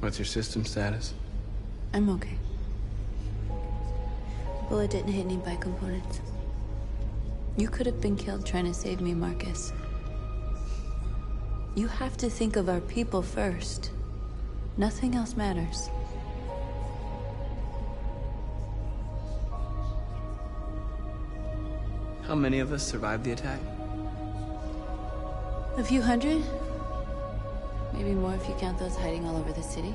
Speaker 3: What's your system status?
Speaker 2: I'm okay. The bullet didn't hit any bicomponents. You could have been killed trying to save me, Marcus. You have to think of our people first. Nothing else matters.
Speaker 3: How many of us survived the attack?
Speaker 2: A few hundred? Maybe more if you count those hiding all over the city.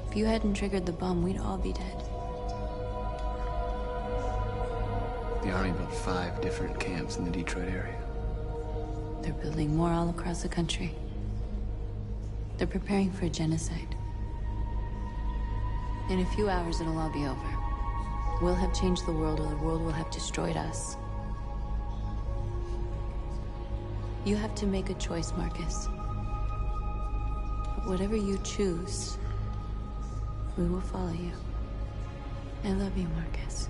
Speaker 2: If you hadn't triggered the bomb, we'd all be dead.
Speaker 3: The Army built 5 different camps in the Detroit area.
Speaker 2: They're building more all across the country. They're preparing for a genocide. In a few hours, it'll all be over. We'll have changed the world, or the world will have destroyed us. You have to make a choice, Marcus. But whatever you choose, we will follow you. I love you, Marcus.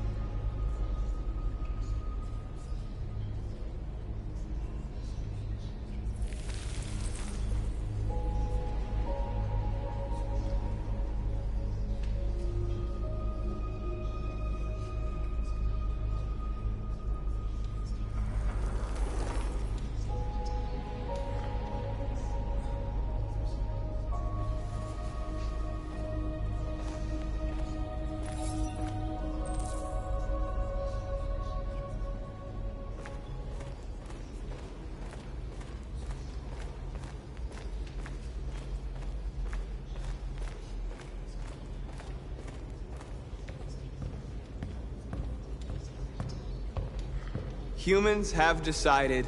Speaker 3: Humans have decided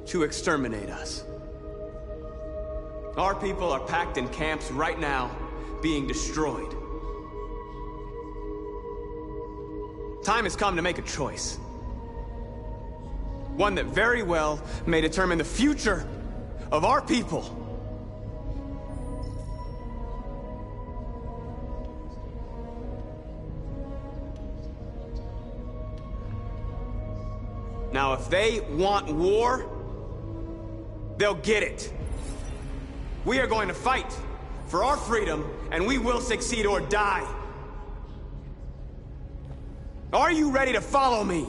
Speaker 3: to exterminate us. Our people are packed in camps right now, being destroyed. Time has come to make a choice. One that very well may determine the future of our people. Now, if they want war, they'll get it. We are going to fight for our freedom, and we will succeed or die. Are you ready to follow me?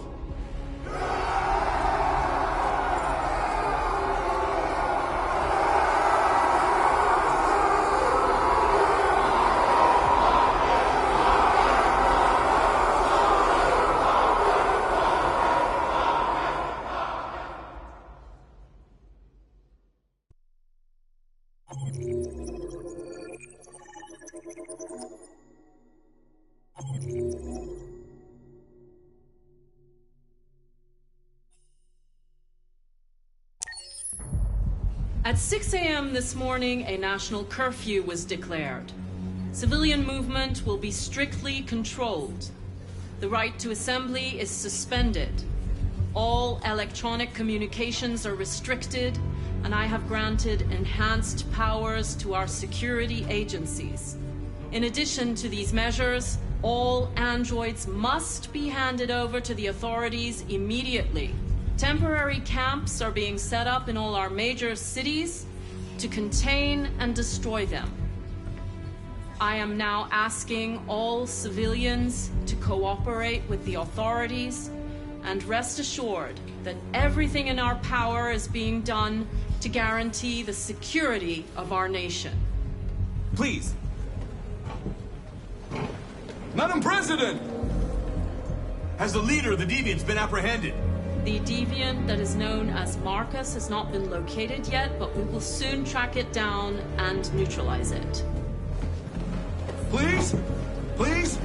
Speaker 10: At 6 a.m. this morning, a national curfew was declared. Civilian movement will be strictly controlled. The right to assembly is suspended. All electronic communications are restricted, and I have granted enhanced powers to our security agencies. In addition to these measures, all androids must be handed over to the authorities immediately. Temporary camps are being set up in all our major cities to contain and destroy them. I am now asking all civilians to cooperate with the authorities and rest assured that everything in our power is being done to guarantee the security of our nation.
Speaker 11: Please. Madam President! Has the leader of the Deviants been apprehended?
Speaker 10: The deviant that is known as Marcus has not been located yet, but we will soon track it down and neutralize it.
Speaker 11: Please? Please?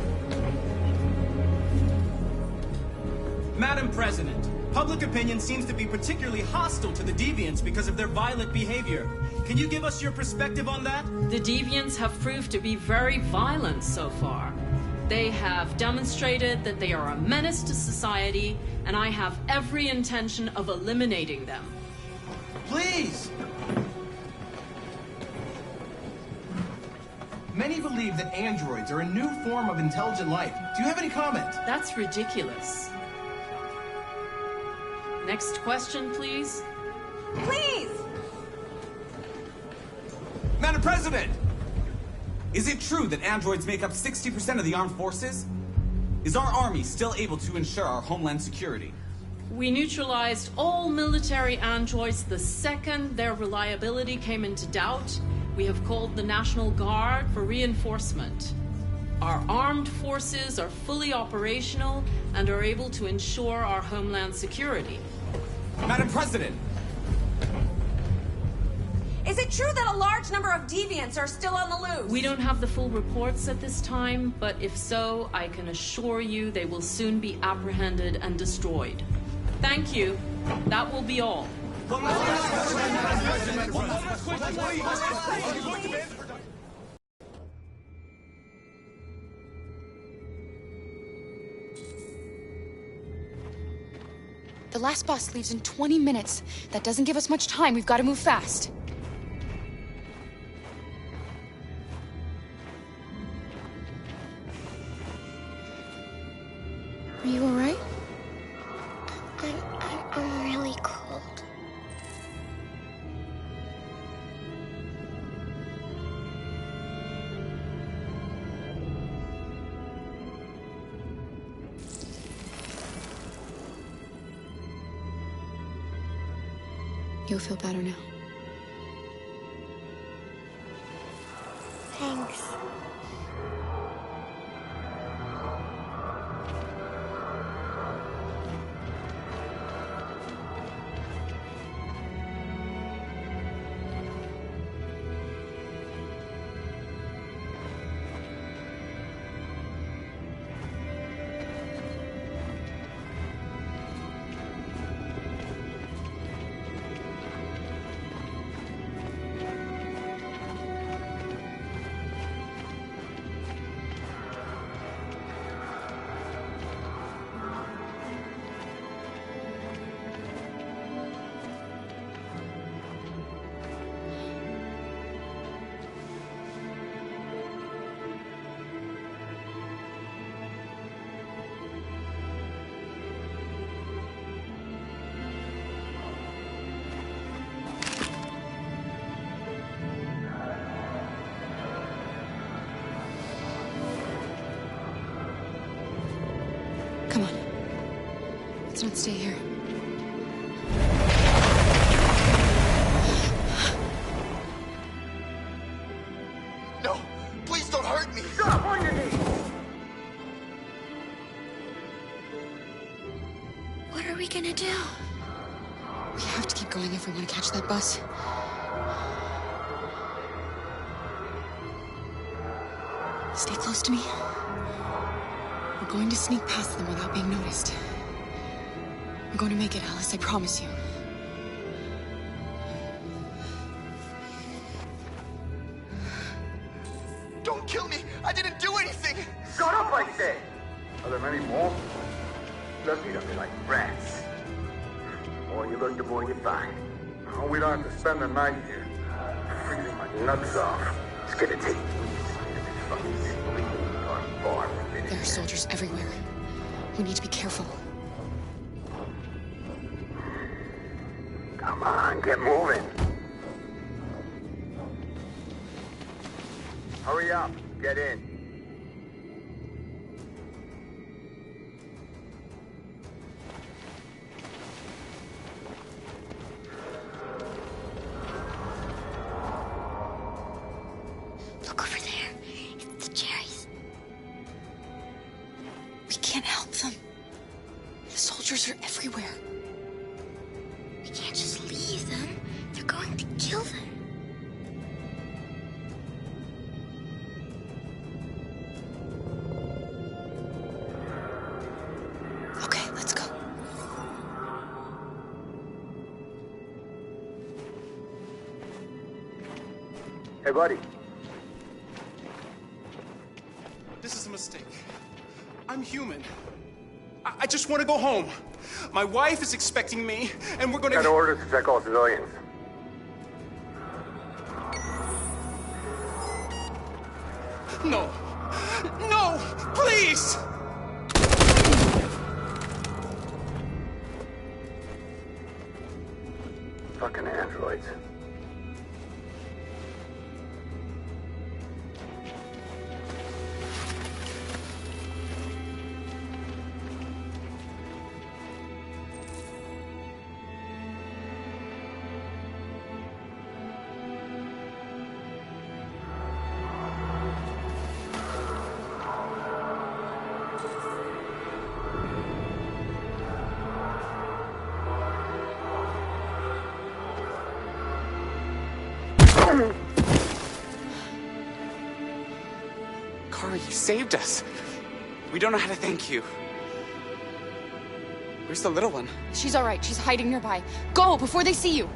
Speaker 12: Madam President, public opinion seems to be particularly hostile to the Deviants because of their violent behavior. Can you give us your perspective on that?
Speaker 10: The Deviants have proved to be very violent so far. They have demonstrated that they are a menace to society, and I have every intention of eliminating them.
Speaker 12: Please! Many believe that androids are a new form of intelligent life. Do you have any comment?
Speaker 10: That's ridiculous. Next question, please.
Speaker 13: Please!
Speaker 14: Madam President! Is it true that androids make up 60% of the armed forces? Is our army still able to ensure our homeland security?
Speaker 10: We neutralized all military androids the second their reliability came into doubt. We have called the National Guard for reinforcement. Our armed forces are fully operational and are able to ensure our homeland security.
Speaker 14: Madam President!
Speaker 13: Is it true that a large number of deviants are still on the loose?
Speaker 10: We don't have the full reports at this time, but if so, I can assure you they will soon be apprehended and destroyed. Thank you. That will be all.
Speaker 16: The last bus leaves in 20 minutes. That doesn't give us much time. We've got to move fast. Are you all right?
Speaker 19: I'm really cold.
Speaker 16: You'll feel better now.
Speaker 19: Thanks.
Speaker 16: Come on. Let's not stay here.
Speaker 18: No! Please don't hurt me!
Speaker 6: Stop on your knees!
Speaker 19: What are we gonna do?
Speaker 16: We have to keep going if we want to catch that bus. Stay close to me. We're going to sneak past them without being noticed. We're going to make it, Alice, I promise you.
Speaker 18: Don't kill me! I didn't do anything!
Speaker 6: Shut up, I said! Are there many more? Look at them like rats. The more you look, the more you find. Oh, we don't have to spend the night here. Freezing my nuts off. It's gonna take weeks to get this fucking city far from it.
Speaker 16: There are soldiers everywhere. We need to be careful.
Speaker 6: Come on, get moving. Hurry up, get in.
Speaker 19: Look over there. It's the cherries.
Speaker 16: We can't help them. The soldiers are everywhere.
Speaker 19: We can't just leave them. They're going to kill them.
Speaker 16: Okay, let's go.
Speaker 6: Hey, buddy.
Speaker 4: This is a mistake. I'm human. I just want to go home. My wife is expecting me, and we're gonna...
Speaker 6: Got orders to check all civilians.
Speaker 4: No. No! Please!
Speaker 6: Fucking androids.
Speaker 14: Kara, you saved us. We don't know how to thank you. Where's the little one?
Speaker 16: She's all right. She's hiding nearby. Go before they see you.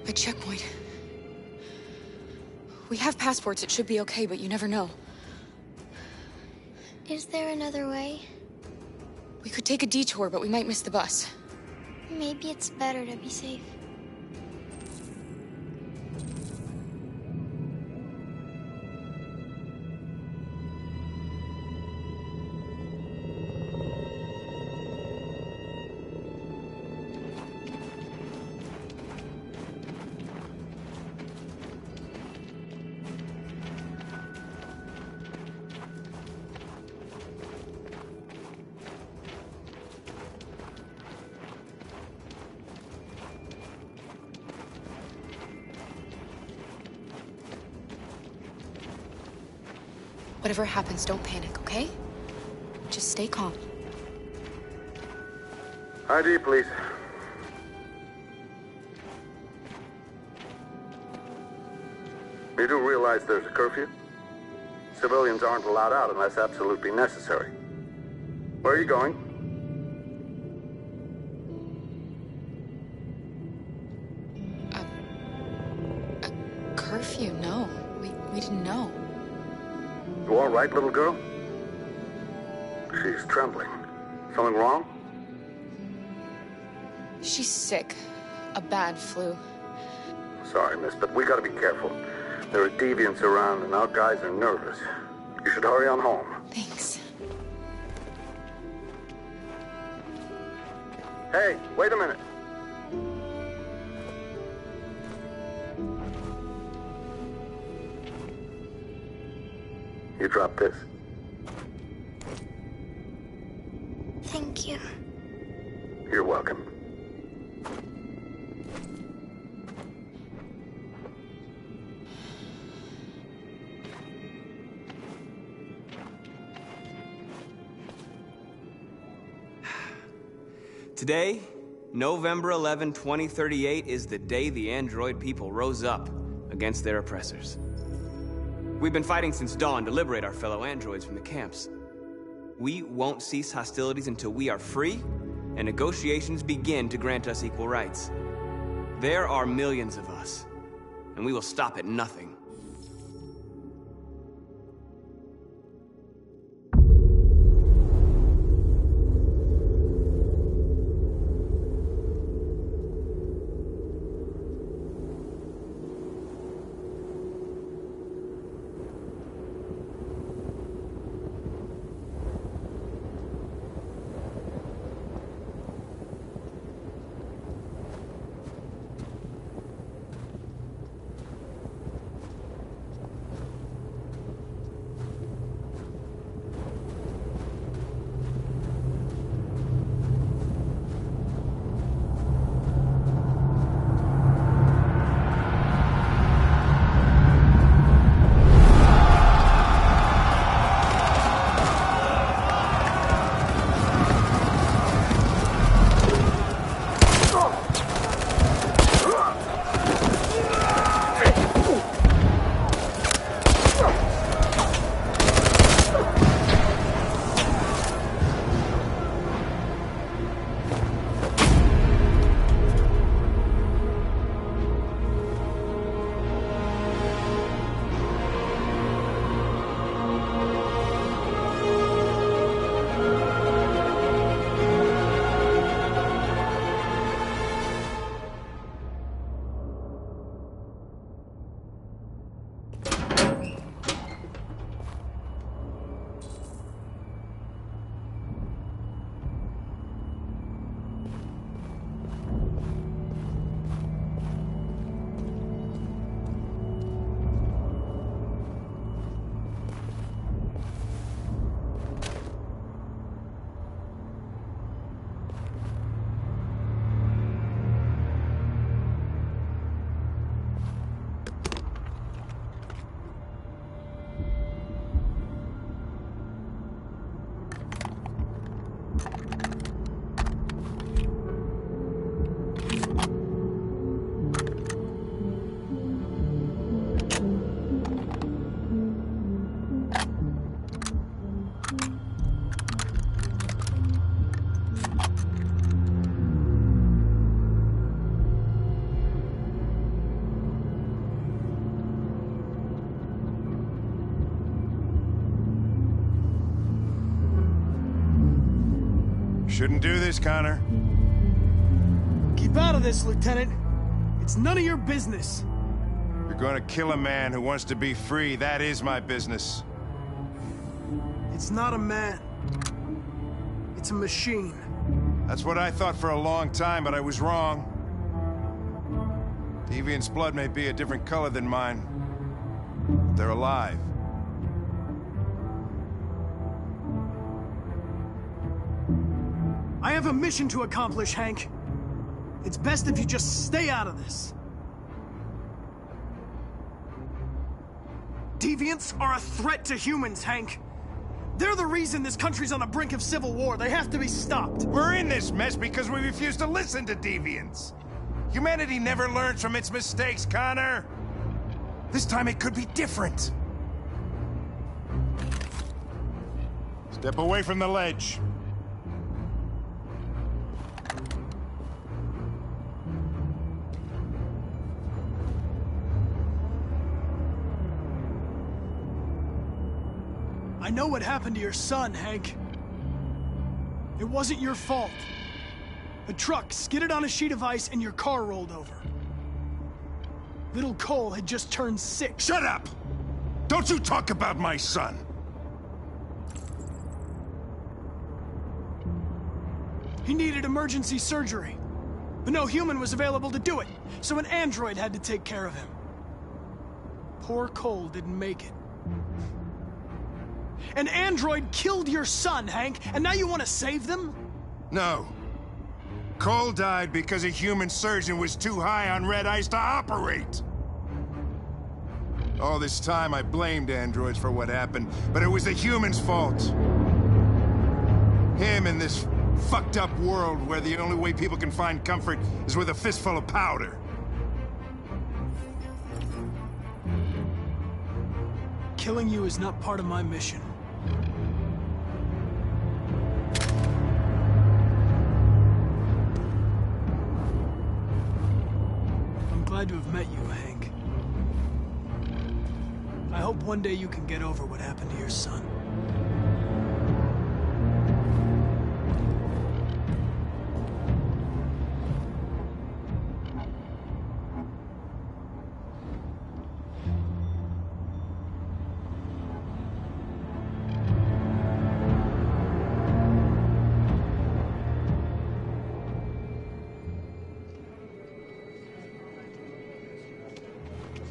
Speaker 16: A checkpoint. We have passports. It should be okay, but you never know.
Speaker 19: Is there another way?
Speaker 16: We could take a detour, but we might miss the bus.
Speaker 19: Maybe it's better to be safe.
Speaker 16: Whatever happens, don't panic, okay? Just stay calm.
Speaker 6: ID, please. You do realize there's a curfew? Civilians aren't allowed out unless absolutely necessary. Where are you going?
Speaker 16: A curfew? No. We didn't know.
Speaker 6: You all right, little girl? She's trembling. Something wrong?
Speaker 16: She's sick. A bad flu.
Speaker 6: Sorry, miss, but we gotta be careful. There are deviants around and our guys are nervous. You should hurry on home.
Speaker 16: Thanks.
Speaker 6: Hey, wait a minute. You dropped this.
Speaker 19: Thank you.
Speaker 6: You're welcome.
Speaker 3: Today, November 11, 2038, is the day the android people rose up against their oppressors. We've been fighting since dawn to liberate our fellow androids from the camps. We won't cease hostilities until we are free, and negotiations begin to grant us equal rights. There are millions of us, and we will stop at nothing.
Speaker 11: Shouldn't do this, Connor.
Speaker 21: Keep out of this, Lieutenant. It's none of your business.
Speaker 11: You're gonna kill a man who wants to be free. That is my business.
Speaker 21: It's not a man. It's a machine.
Speaker 11: That's what I thought for a long time, but I was wrong. Deviant's blood may be a different color than mine, but they're alive.
Speaker 21: I have a mission to accomplish, Hank. It's best if you just stay out of this. Deviants are a threat to humans, Hank. They're the reason this country's on the brink of civil war. They have to be stopped.
Speaker 11: We're in this mess because we refuse to listen to deviants. Humanity never learns from its mistakes, Connor. This time it could be different. Step away from the ledge.
Speaker 21: I know what happened to your son, Hank. It wasn't your fault. A truck skidded on a sheet of ice and your car rolled over. Little Cole had just turned 6.
Speaker 11: Shut up! Don't you talk about my son!
Speaker 21: He needed emergency surgery, but no human was available to do it, so an android had to take care of him. Poor Cole didn't make it. An android killed your son, Hank, and now you want to save them?
Speaker 11: No. Cole died because a human surgeon was too high on red ice to operate. All this time I blamed androids for what happened, but it was the humans' fault. Him in this fucked up world where the only way people can find comfort is with a fistful of powder.
Speaker 21: killing you is not part of my mission. I'm glad to have met you, Hank. I hope one day you can get over what happened to your son.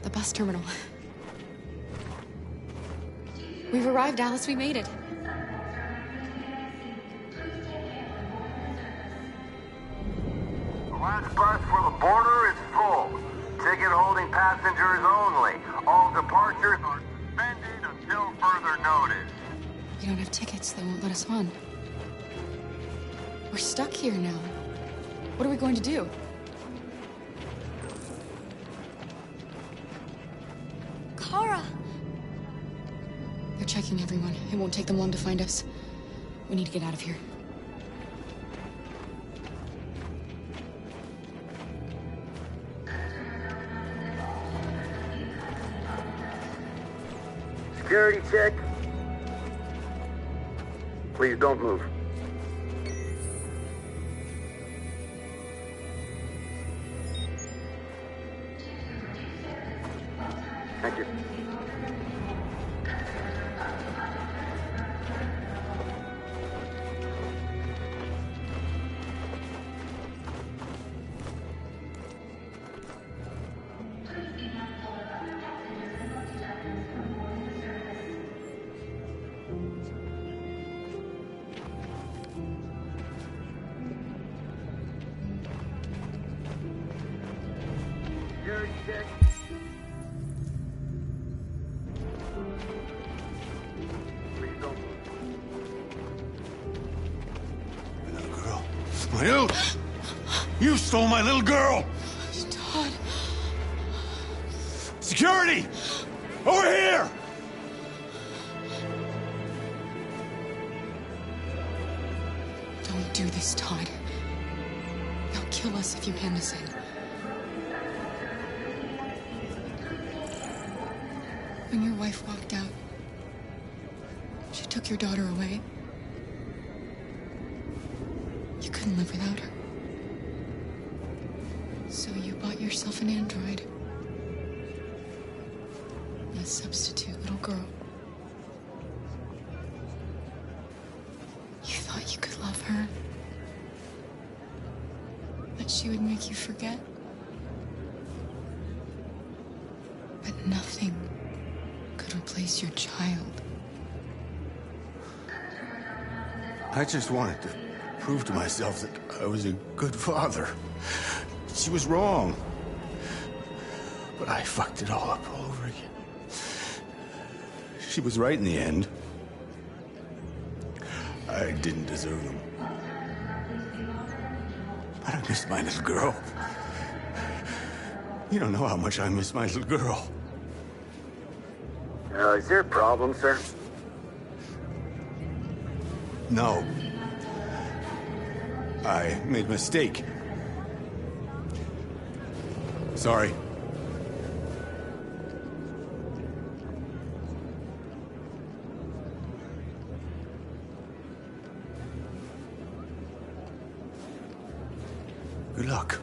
Speaker 16: The bus terminal. We've arrived, Alice. We made it.
Speaker 6: The last bus for the border is full. Ticket holding passengers only. All departures are suspended until further notice.
Speaker 16: We don't have tickets. They won't let us on. We're stuck here now. What are we going to do?
Speaker 19: Kara!
Speaker 16: They're checking everyone. It won't take them long to find us. We need to get out of here.
Speaker 6: Security check. Please don't move. Thank you. Security check. Please don't move.
Speaker 17: My little girl. My little... You stole my little girl!
Speaker 16: Todd.
Speaker 17: Security! Over here!
Speaker 16: Don't do this, Todd. They'll kill us if you hand us in. When your wife walked out, she took your daughter away. You couldn't live without her. So you bought yourself an android. A substitute little girl. You thought you could love her. That she would make you forget. But nothing could replace your child.
Speaker 17: I just wanted to prove to myself that I was a good father. She was wrong. But I fucked it all up all over again. She was right in the end. I didn't deserve them. But I missed my little girl. You don't know how much I miss my little girl.
Speaker 6: Is there a problem, sir?
Speaker 17: No. I made a mistake. Sorry. Good luck.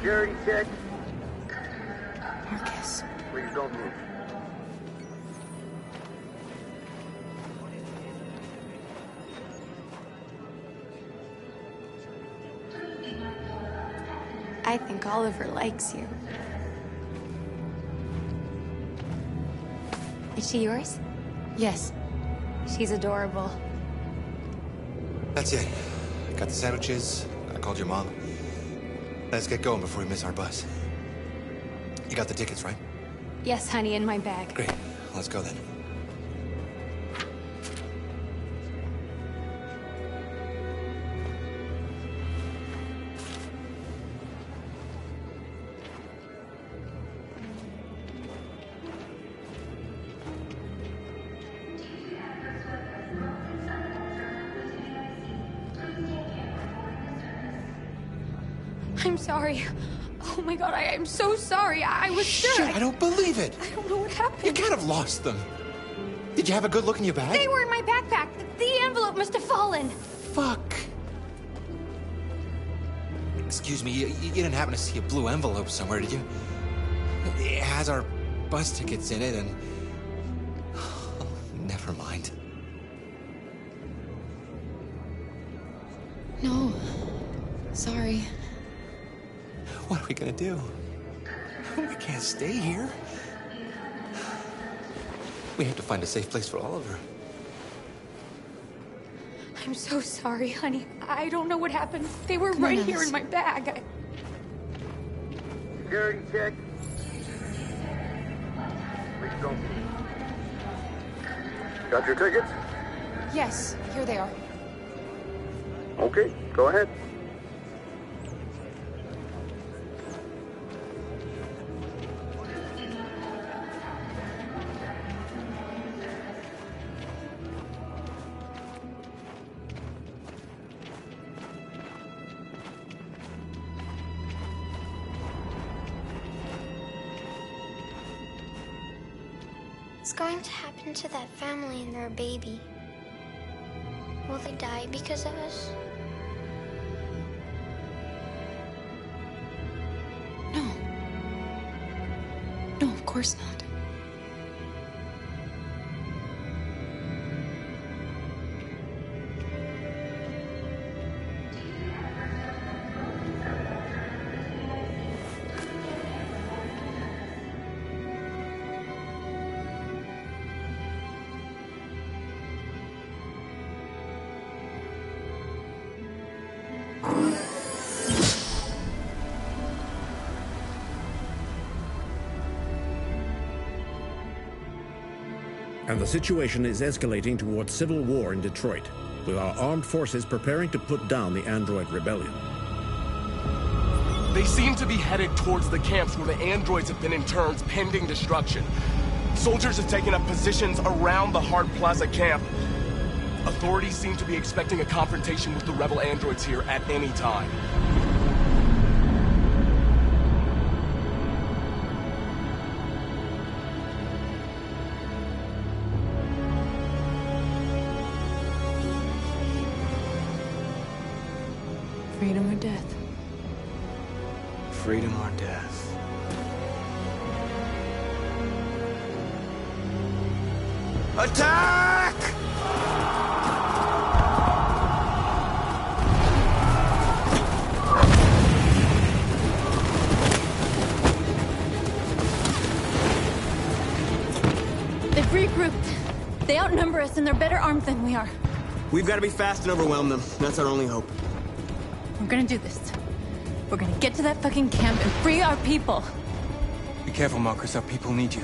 Speaker 6: Security check.
Speaker 16: Marcus.
Speaker 6: Please don't move.
Speaker 19: I think Oliver likes you. Is she yours?
Speaker 16: Yes.
Speaker 19: She's adorable.
Speaker 7: That's it. Got the sandwiches. I called your mom. Let's get going before we miss our bus. You got the tickets, right?
Speaker 19: Yes, honey, in my bag.
Speaker 7: Great. Let's go then.
Speaker 19: I'm sorry. Oh my god, I'm so sorry. I was sure.
Speaker 7: Shit, I don't believe it.
Speaker 19: I don't know what happened.
Speaker 7: You can't have lost them. Did you have a good look in your bag?
Speaker 19: They were in my backpack. The envelope must have fallen.
Speaker 7: Fuck. Excuse me, you didn't happen to see a blue envelope somewhere, did you? It has our bus tickets in it and... Oh, never mind.
Speaker 16: No. Sorry.
Speaker 7: What are we gonna do? We can't stay here. We have to find a safe place for Oliver.
Speaker 19: I'm so sorry, honey. I don't know what happened. They were right here in my bag.
Speaker 6: Security check. Please don't move. Got your tickets?
Speaker 16: Yes, here they are.
Speaker 6: Okay, go ahead.
Speaker 19: What's going to happen to that family and their baby? Will they die because of us?
Speaker 16: No. No, of course not.
Speaker 9: And the situation is escalating towards civil war in Detroit, with our armed forces preparing to put down the android rebellion.
Speaker 15: They seem to be headed towards the camps where the androids have been interned pending destruction. Soldiers have taken up positions around the Hart Plaza camp. Authorities seem to be expecting a confrontation with the rebel androids here at any time.
Speaker 2: Freedom or death?
Speaker 3: Freedom or death?
Speaker 11: Attack!
Speaker 2: They've regrouped. They outnumber us and they're better armed than we are.
Speaker 3: We've got to be fast and overwhelm them. That's our only hope.
Speaker 2: We're gonna do this. We're gonna get to that fucking camp and free our people.
Speaker 5: Be careful, Marcus. Our people need you.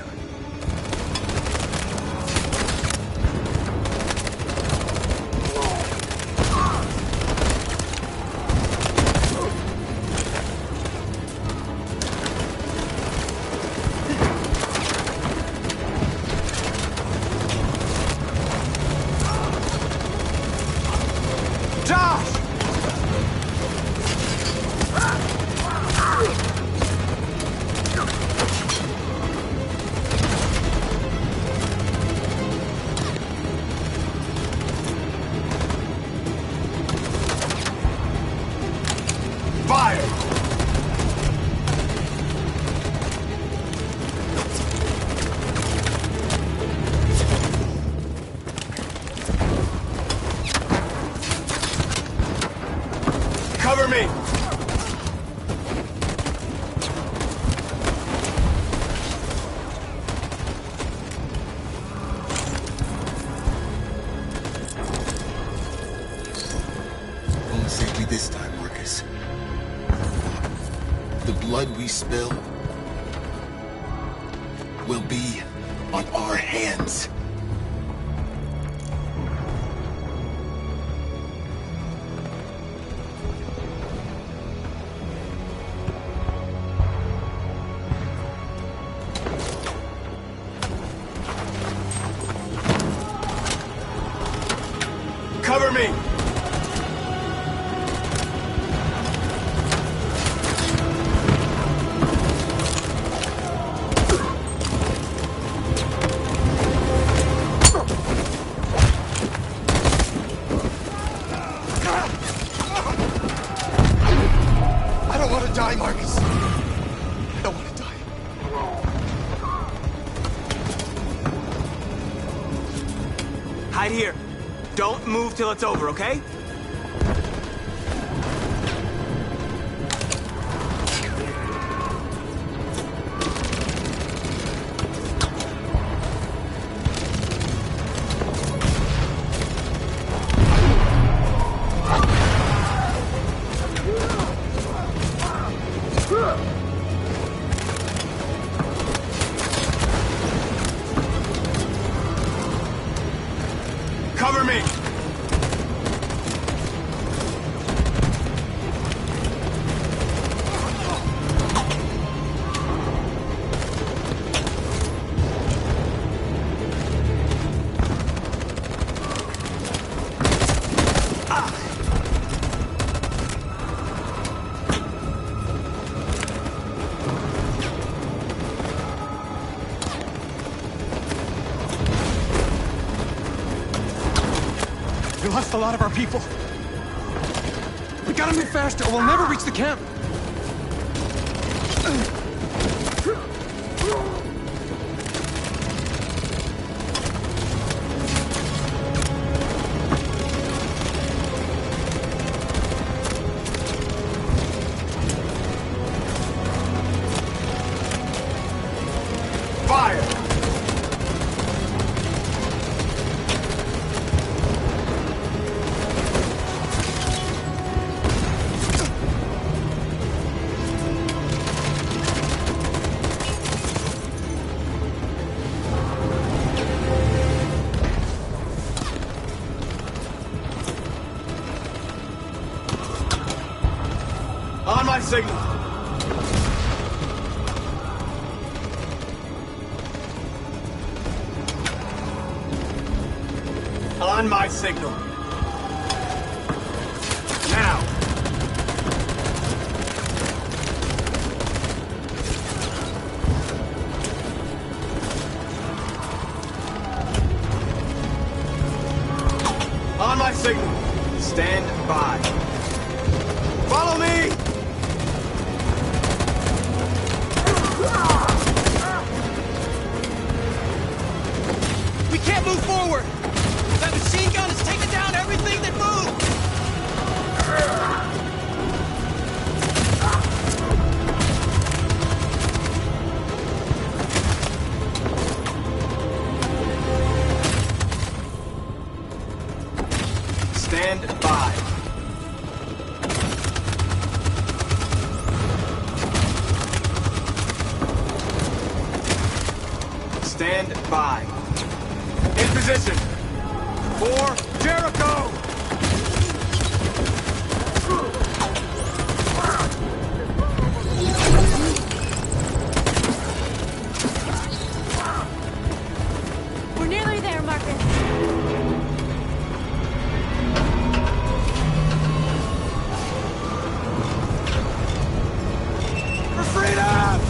Speaker 15: Cover me!
Speaker 17: Won't save me this time, Marcus. The blood we spill will be on our hands.
Speaker 15: Cover me!
Speaker 17: I don't want to die, Marcus. I don't want to die.
Speaker 3: Hide here. Don't move till it's over, okay?
Speaker 15: Cover me!
Speaker 5: We lost a lot of our people. We gotta move faster or we'll never reach the camp.
Speaker 15: Fire! On my signal! On my signal! Now! On my signal! Stand by! Follow me!
Speaker 12: We can't move forward! That machine gun is taking down everything that moves!
Speaker 3: Stand by. Stand by. In position. For Jericho!
Speaker 2: We're nearly there, Marcus.
Speaker 15: For freedom!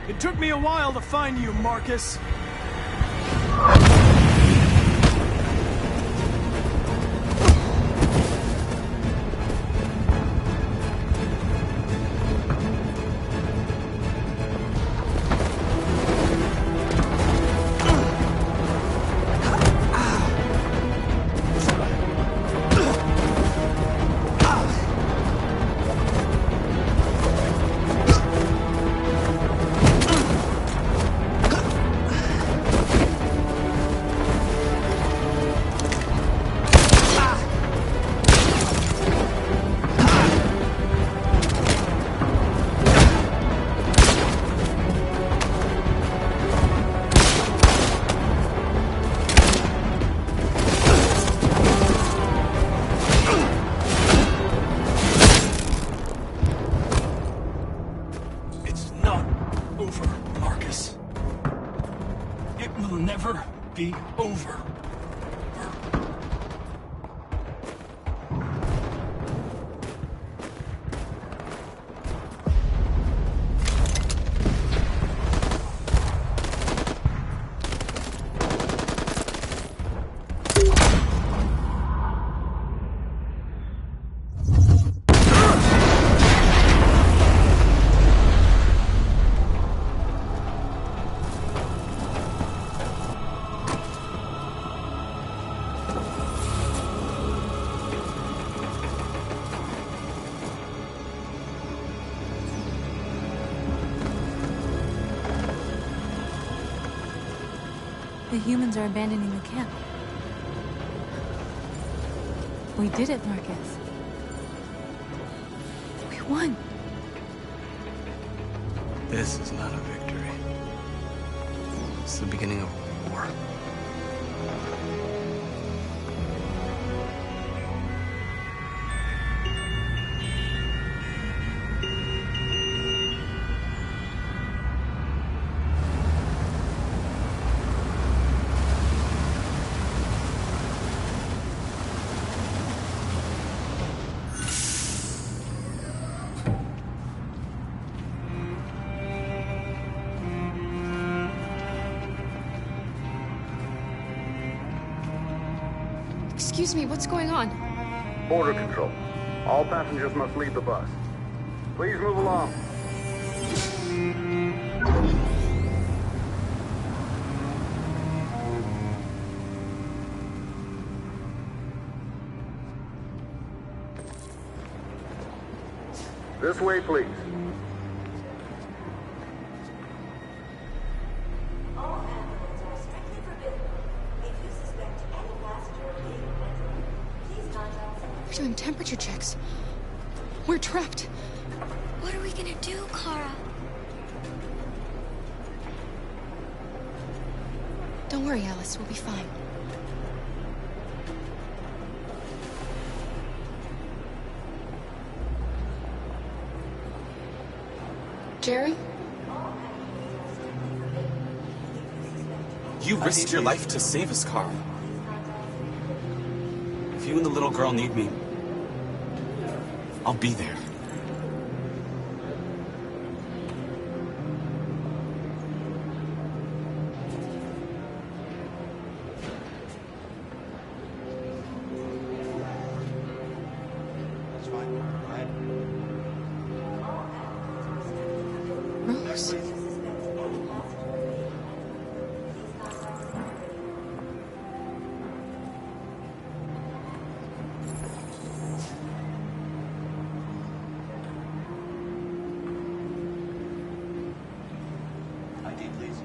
Speaker 21: It took me a while to find you, Marcus. Be over.
Speaker 2: The humans are abandoning the camp. We did it, Marcus. We won.
Speaker 3: This is not a victory. It's the beginning of a war.
Speaker 16: Excuse me, what's going on?
Speaker 6: Border control. All passengers must leave the bus. Please move along. This way, please.
Speaker 16: We're doing temperature checks. We're trapped.
Speaker 19: What are we gonna do, Kara?
Speaker 16: Don't worry, Alice. We'll be fine. Jerry?
Speaker 14: You risked your life to save us, Carl. If you and the little girl need me, I'll be there.
Speaker 18: It's fine. Go ahead.
Speaker 16: Rose?
Speaker 18: ID, please.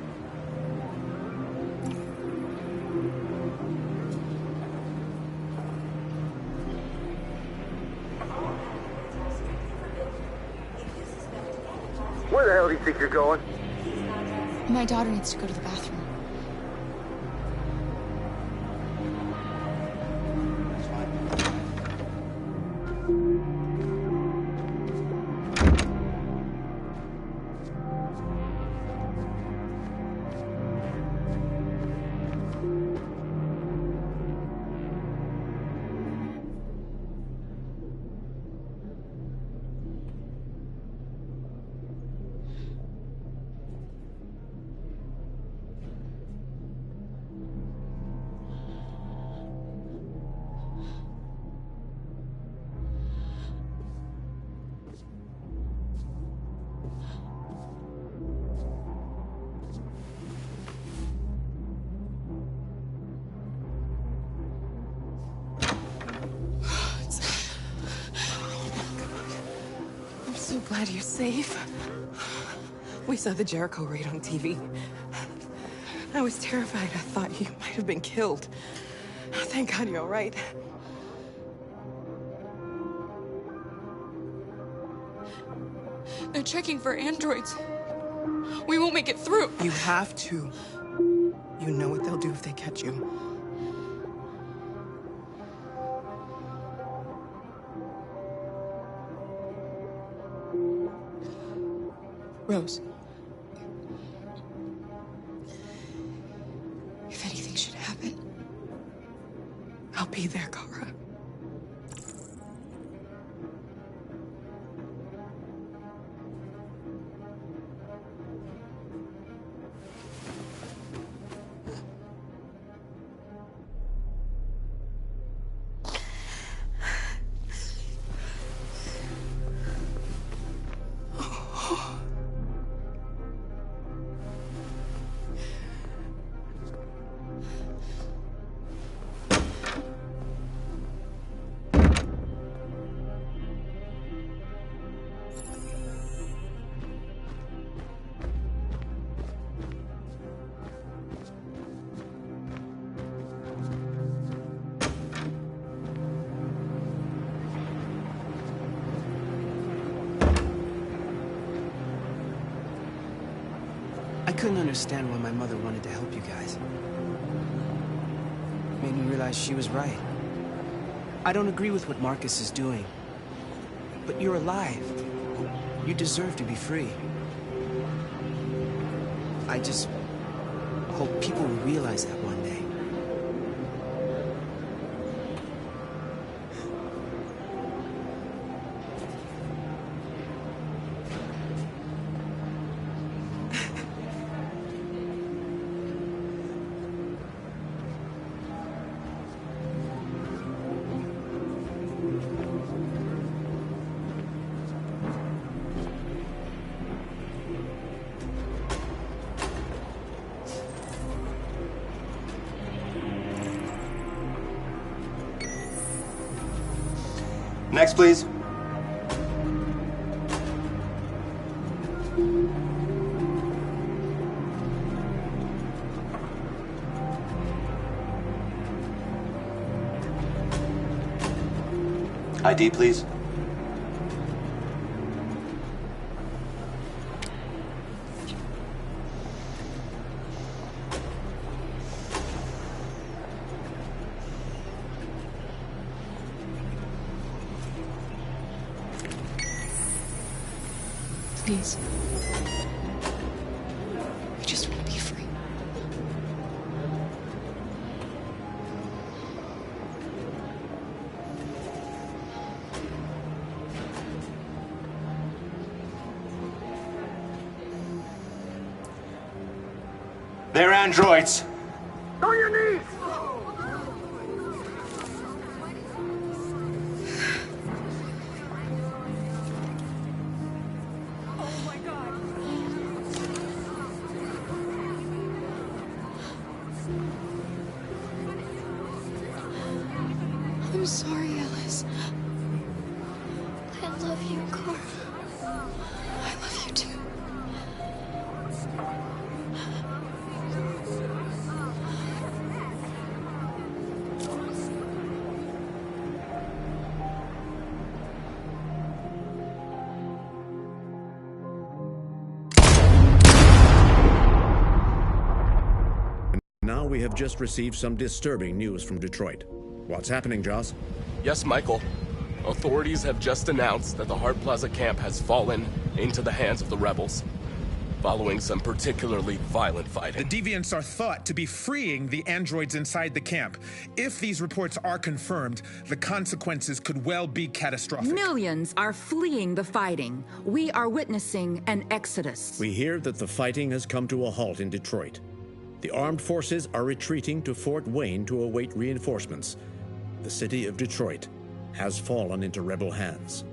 Speaker 6: Where the hell do you think you're going?
Speaker 16: My daughter needs to go to the bathroom.
Speaker 8: glad you're safe. We saw the Jericho raid on TV. I was terrified. I thought you might have been killed. Thank God you're all right.
Speaker 16: They're checking for androids. We won't make it through.
Speaker 8: You have to. You know what they'll do if they catch you.
Speaker 16: Rose. If anything should happen,
Speaker 8: I'll be there, Kara.
Speaker 1: I couldn't understand why my mother wanted to help you guys. Made me realize she was right. I don't agree with what Marcus is doing. But you're alive. You deserve to be free. I just hope people will realize that one day.
Speaker 18: Next, please. ID, please.
Speaker 16: Please. I just want to be free.
Speaker 18: They're androids.
Speaker 6: On your knees!
Speaker 16: I'm sorry, Alice.
Speaker 19: I love you, Kara.
Speaker 16: I love you too.
Speaker 9: Now we have just received some disturbing news from Detroit. What's happening, Joss?
Speaker 15: Yes, Michael. Authorities have just announced that the Hart Plaza camp has fallen into the hands of the rebels, following some particularly violent fighting.
Speaker 22: The deviants are thought to be freeing the androids inside the camp. If these reports are confirmed, the consequences could well be catastrophic.
Speaker 23: Millions are fleeing the fighting. We are witnessing an exodus.
Speaker 9: We hear that the fighting has come to a halt in Detroit. The armed forces are retreating to Fort Wayne to await reinforcements. The city of Detroit has fallen into rebel hands.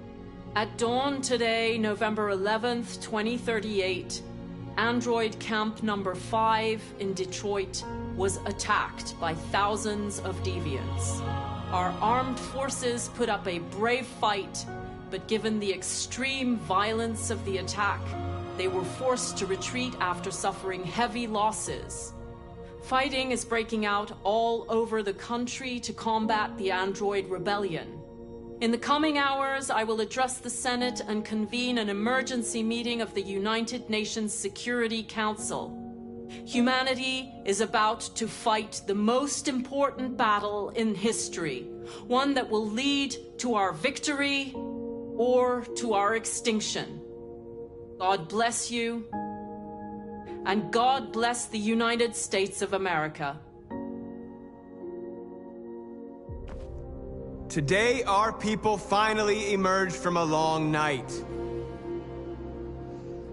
Speaker 10: At dawn today, November 11th, 2038, Android Camp Number 5 in Detroit was attacked by thousands of deviants. Our armed forces put up a brave fight, but but given the extreme violence of the attack, they were forced to retreat after suffering heavy losses. Fighting is breaking out all over the country to combat the android rebellion. In the coming hours, I will address the Senate and convene an emergency meeting of the United Nations Security Council. Humanity is about to fight the most important battle in history, one that will lead to our victory or to our extinction. God bless you, and God bless the United States of America.
Speaker 3: Today, our people finally emerged from a long night.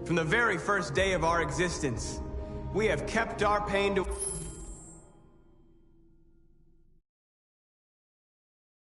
Speaker 3: From the very first day of our existence, we have kept our pain to...